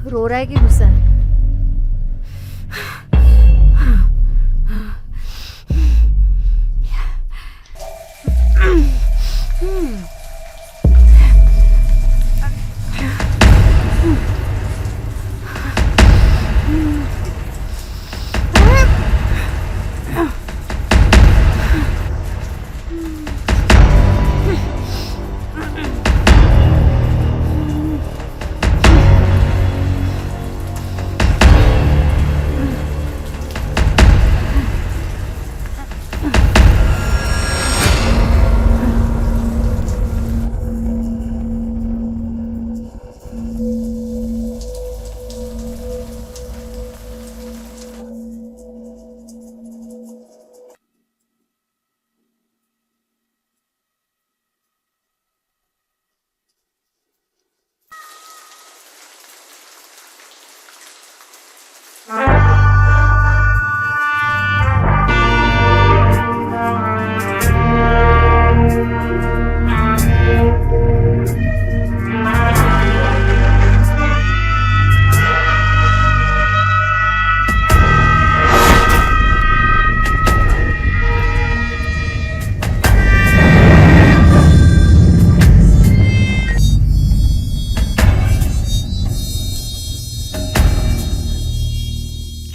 रो रहा है कि गुस्सा है?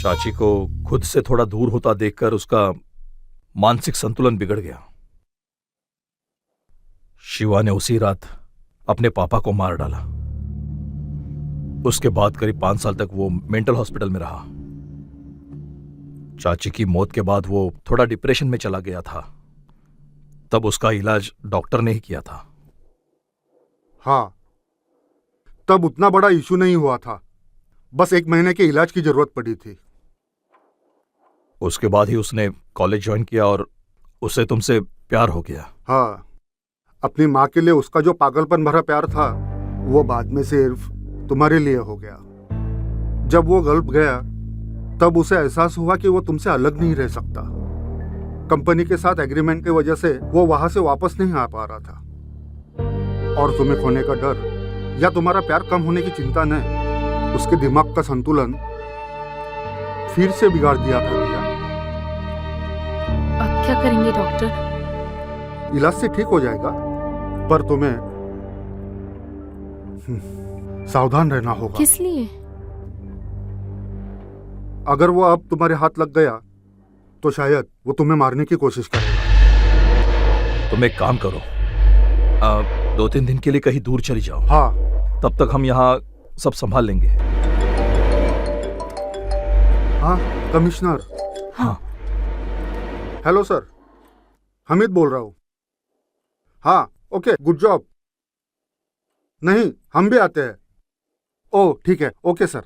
चाची को खुद से थोड़ा दूर होता देखकर उसका मानसिक संतुलन बिगड़ गया। शिवा ने उसी रात अपने पापा को मार डाला। उसके बाद करीब 5 साल तक वो मेंटल हॉस्पिटल में रहा। चाची की मौत के बाद वो थोड़ा डिप्रेशन में चला गया था। तब उसका इलाज डॉक्टर ने ही किया था। हाँ, तब उतना बड़ा इशू नहीं हुआ था, बस 1 महीने के इलाज की जरूरत पड़ी थी। उसके बाद ही उसने कॉलेज ज्वाइन किया और उसे तुमसे प्यार हो गया। हाँ, अपनी माँ के लिए उसका जो पागलपन भरा प्यार था वो बाद में सिर्फ तुम्हारे लिए हो गया। जब वो गल्फ गया तब उसे एहसास हुआ कि वो तुमसे अलग नहीं रह सकता। कंपनी के साथ एग्रीमेंट की वजह से वो वहां से वापस नहीं आ पा रहा था, और तुम्हें खोने का डर या तुम्हारा प्यार कम होने की चिंता ने उसके दिमाग का संतुलन फिर से बिगाड़ दिया था भैया। अब क्या करेंगे डॉक्टर? इलाज से ठीक हो जाएगा, पर तुम्हें सावधान रहना होगा। किस लिए? अगर वो अब तुम्हारे हाथ लग गया तो शायद वो तुम्हें मारने की कोशिश करेगा। तुम एक काम करो, 2-3 दिन के लिए कहीं दूर चली जाओ। हाँ, तब तक हम यहाँ सब संभाल लेंगे। हाँ कमिश्नर। हाँ। हेलो सर, हमीद बोल रहा हूँ। हाँ ओके, गुड जॉब। नहीं, हम भी आते हैं। ओह ठीक है, ओके सर।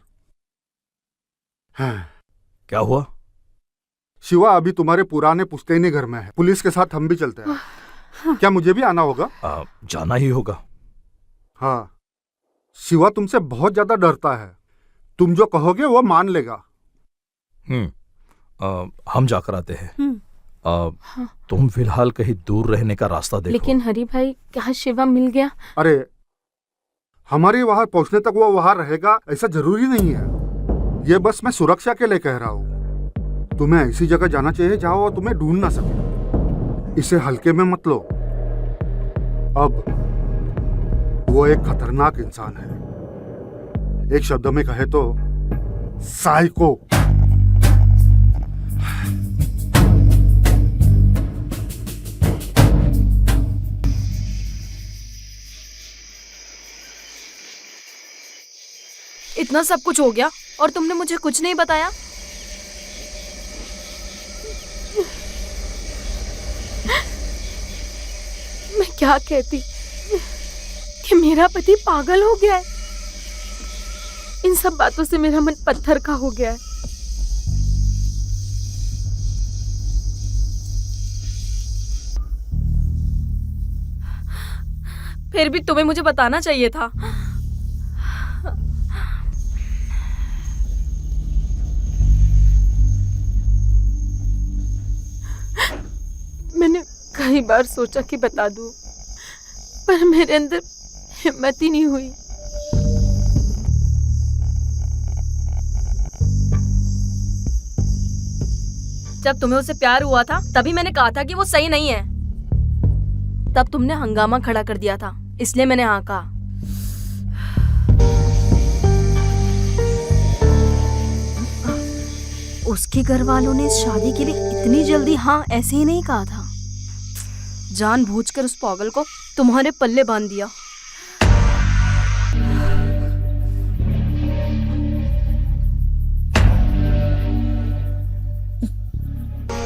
हाँ। क्या हुआ? शिवा अभी तुम्हारे पुराने पुश्तैनी घर में है। पुलिस के साथ हम भी चलते हैं। क्या मुझे भी आना होगा? जाना ही होगा। हाँ, शिवा तुमसे बहुत ज्यादा डरता है। तुम जो कहोगे वो मान लेगा। हम जाकर आते हैं। तुम फिलहाल कहीं दूर रहने का रास्ता देखो। लेकिन हरी भाई, क्या शिवा मिल गया? अरे हमारे वहां पहुंचने तक वो वहां रहेगा ऐसा जरूरी नहीं है। ये बस मैं सुरक्षा के लिए कह रहा हूँ। तुम्हें ऐसी जगह जाना चाहिए जहां वो तुम्हें ढूंढ ना सके। इसे हल्के में मत लो। अब वो एक खतरनाक इंसान है, एक शब्द में कहे तो साइको। इतना सब कुछ हो गया और तुमने मुझे कुछ नहीं बताया। मैं क्या कहती कि मेरा पति पागल हो गया है। इन सब बातों से मेरा मन पत्थर का हो गया है। फिर भी तुम्हें मुझे बताना चाहिए था। मैंने कई बार सोचा कि बता दूं, पर मेरे अंदर हिम्मत ही नहीं हुई। जब तुम्हें उससे प्यार हुआ था तभी मैंने कहा था कि वो सही नहीं है। तब तुमने हंगामा खड़ा कर दिया था, इसलिए मैंने हाँ कहा। उसके घर वालों ने इस शादी के लिए इतनी जल्दी हाँ ऐसे ही नहीं कहा था। जानबूझकर उस पागल को तुम्हारे पल्ले बांध दिया।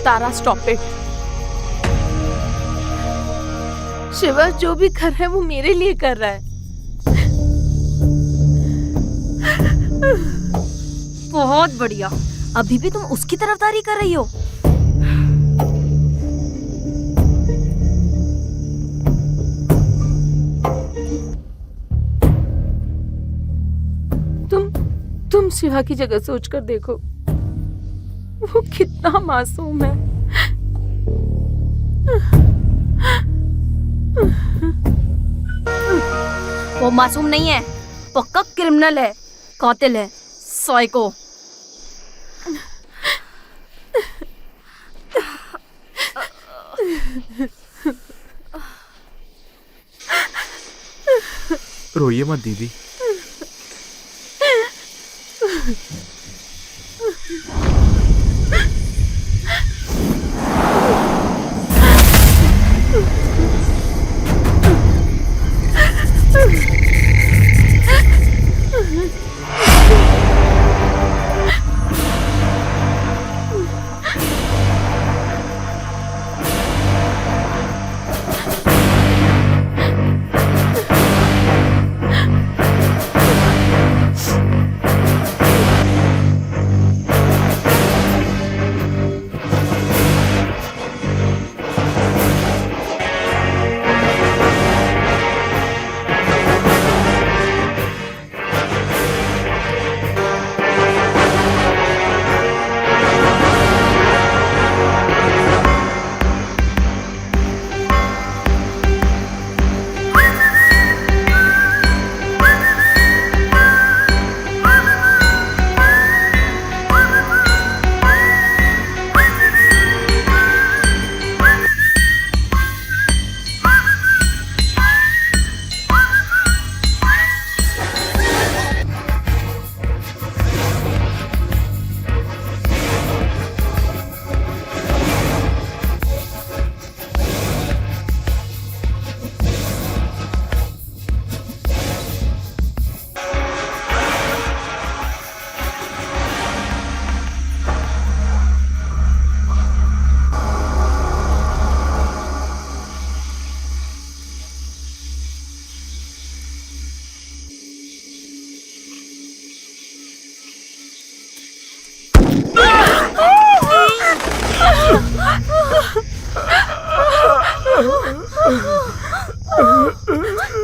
तारा, स्टॉप इट। शिवा जो भी कर रहा है वो मेरे लिए कर रहा है। बहुत बढ़िया। अभी भी तुम उसकी तरफदारी कर रही हो। तुम शिवा की जगह सोचकर देखो, वो कितना मासूम है। वो मासूम नहीं है, पक्का क्रिमिनल है, कातिल है, साइको। रोइए मत दीदी।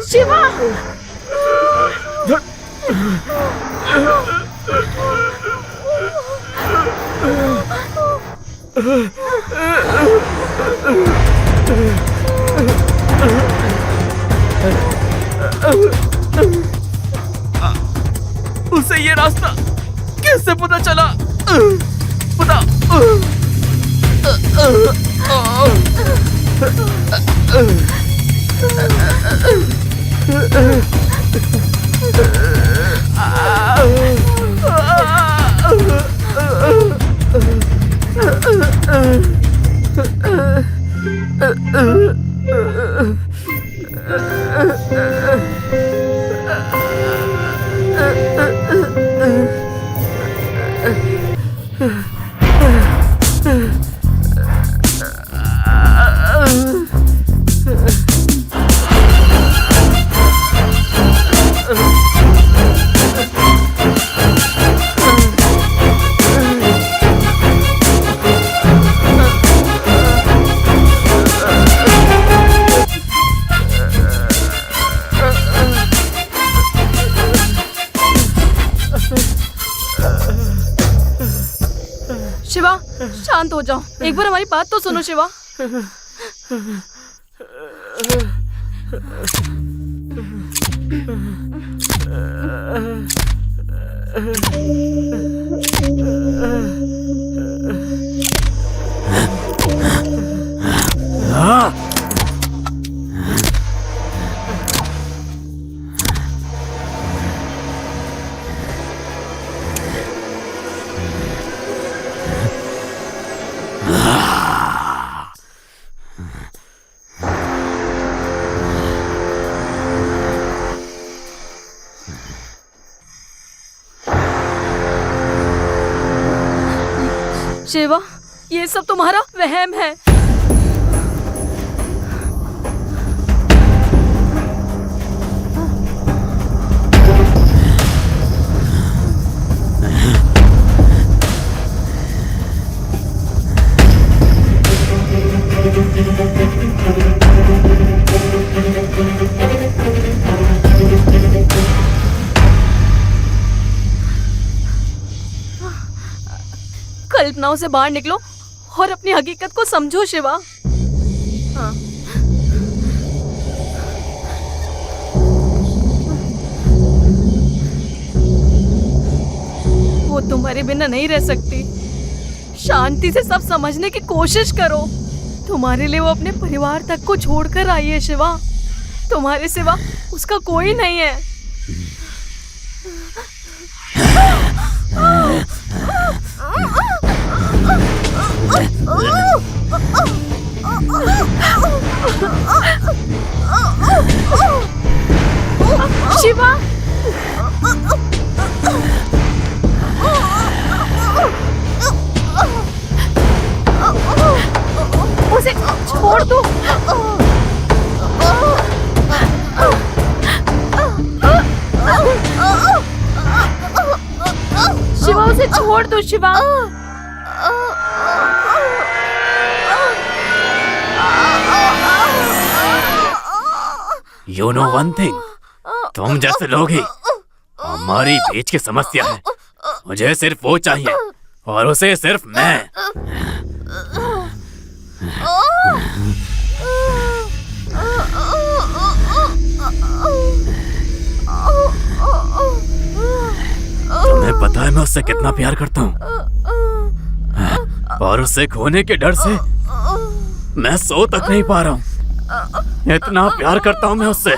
शिवा! उसे ये रास्ता कैसे पता चला? पता शिवा, शांत हो जाओ, एक बार हमारी बात तो सुनो शिवा। शिवा, ये सब तुम्हारा वहम है। कल्पनाओं से बाहर निकलो और अपनी हकीकत को समझो शिवा। हाँ। वो तुम्हारे बिना नहीं रह सकती। शांति से सब समझने की कोशिश करो। तुम्हारे लिए वो अपने परिवार तक को छोड़कर आई है शिवा। तुम्हारे सिवा उसका कोई नहीं है। शिवा, उसे छोड़ दो। शिवा, उसे छोड़ दो Shiva. You know one thing, तुम जैसे लोग ही हमारी बीच की समस्या है। मुझे सिर्फ वो चाहिए और उसे सिर्फ मैं। तुम्हें पता है मैं उससे कितना प्यार करता हूँ, और उसे खोने के डर से मैं सो तक नहीं पा रहा हूँ। इतना प्यार करता हूँ मैं उससे।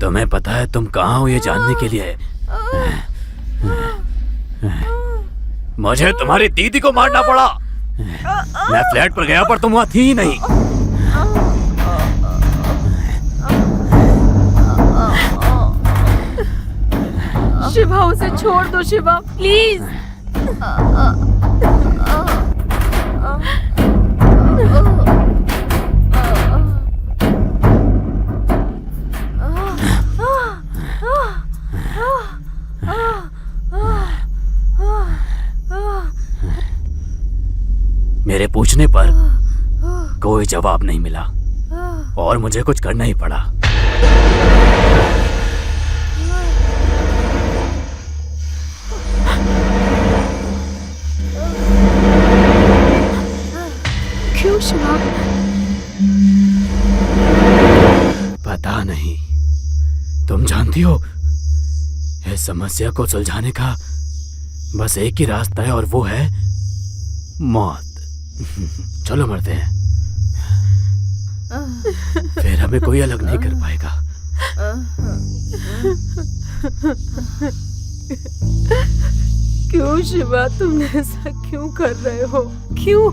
तुम्हें पता है तुम कहाँ हो ये जानने के लिए मुझे तुम्हारी दीदी को मारना पड़ा। मैं फ्लैट पर गया पर तुम वहां थी ही नहीं। शिवा, उसे छोड़ दो शिवा, प्लीज। मेरे पूछने पर कोई जवाब नहीं मिला और मुझे कुछ करना ही पड़ा। क्यों शिवा? पता नहीं। तुम जानती हो इस समस्या को सुलझाने का बस एक ही रास्ता है और वो है मौत। चलो मरते हैं, फिर हमें कोई अलग नहीं कर पाएगा। क्यों शिवा, तुम ऐसा क्यों कर रहे हो? क्यों?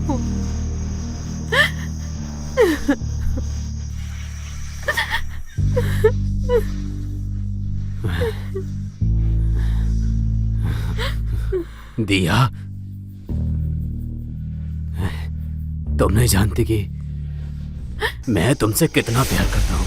दिया, तुम नहीं जानती कि मैं तुमसे कितना प्यार करता हूँ।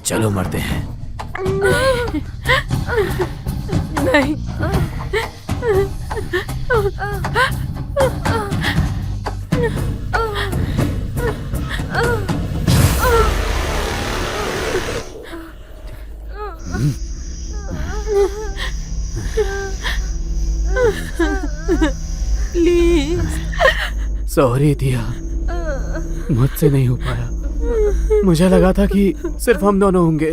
चलो मरते हैं। नहीं। प्लीज। सॉरी दिया, मुझसे नहीं हो पाया। मुझे लगा था कि सिर्फ हम दोनों होंगे।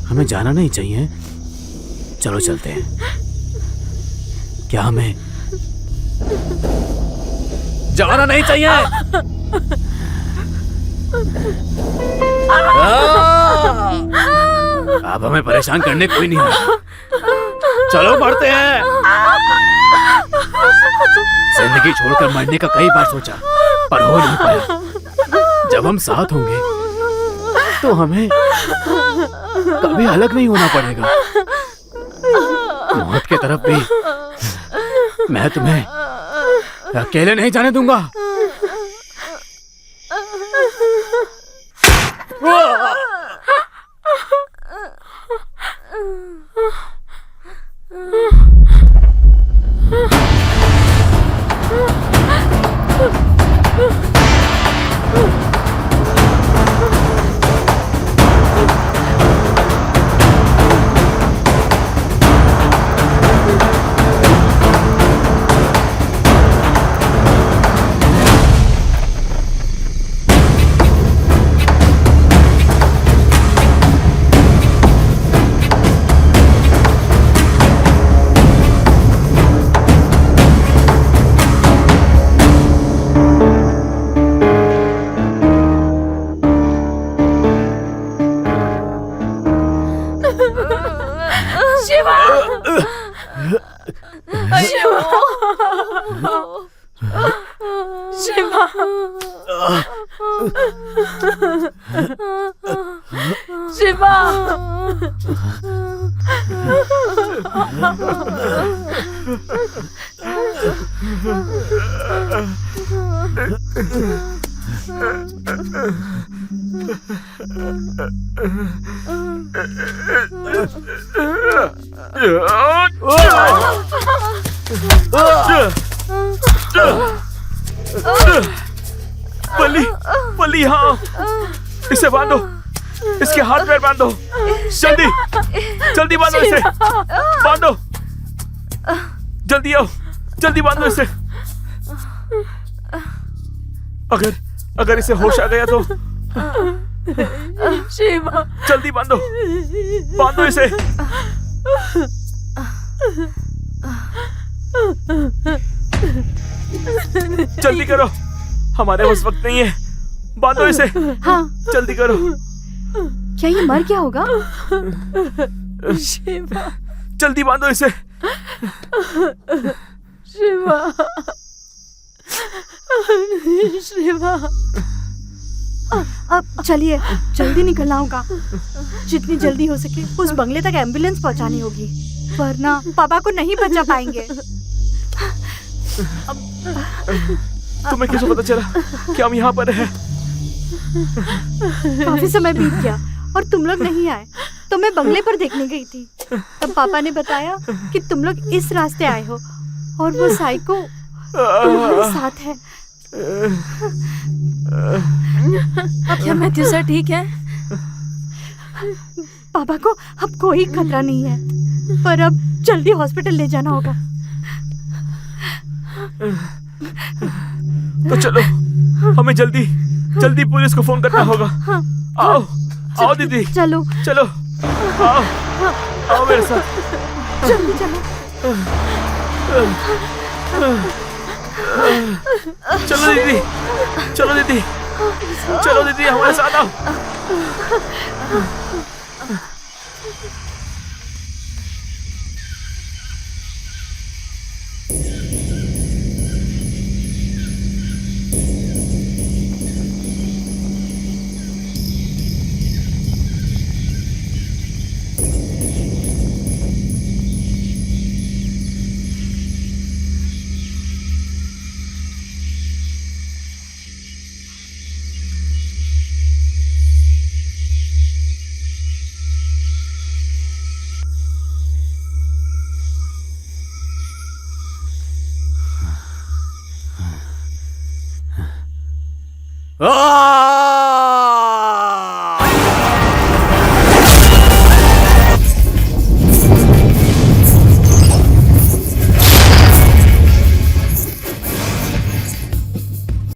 हमें जाना नहीं चाहिए। चलो चलते हैं। क्या हमें जाना नहीं चाहिए? अब हमें परेशान करने कोई नहीं है। चलो मरते हैं। जिंदगी छोड़कर मरने का कई बार सोचा, पर हो नहीं पाया। जब हम साथ होंगे तो हमें कभी अलग नहीं होना पड़ेगा। मौत की तरफ भी मैं तुम्हें अकेले नहीं जाने दूंगा। पल्ली, पल्ली, हाँ, इसे बांधो, इसके हाथ पैर बांधो, जल्दी, जल्दी बांधो इसे, बांधो, जल्दी आओ, जल्दी बांधो इसे। अगर इसे होश आ गया तो शिवा, जल्दी बांधो, बांधो इसे। जल्दी करो, हमारे पास वक्त नहीं है, बांधो इसे। हाँ, जल्दी करो। क्या ये मर गया होगा? शिवा, जल्दी बांधो इसे। शिवा, शिवा। अब चलिए, जल्दी निकलना होगा। जितनी जल्दी हो सके उस बंगले तक एम्बुलेंस पहुंचानी होगी, वरना पापा को नहीं बचा पाएंगे। तुम्हें कैसे पता चला कि हम यहाँ पर हैं? काफी समय बीत गया और तुम लोग नहीं आए, तो मैं बंगले पर देखने गई थी। तब पापा ने बताया कि तुम लोग इस रास्ते आए हो और वो साइको तुम्हारे साथ है। अब क्या मैथ्यू सर ठीक है? पापा को अब कोई खतरा नहीं है, पर अब जल्दी हॉस्पिटल ले जाना होगा। तो चलो, हमें जल्दी जल्दी पुलिस को फोन करना होगा। आओ आओ दीदी, चलो चलो, आओ आओ मेरे साथ। जल्दी चलो। चलो दीदी, चलो दीदी, चलो दीदी, हमारे साथ आओ। आ!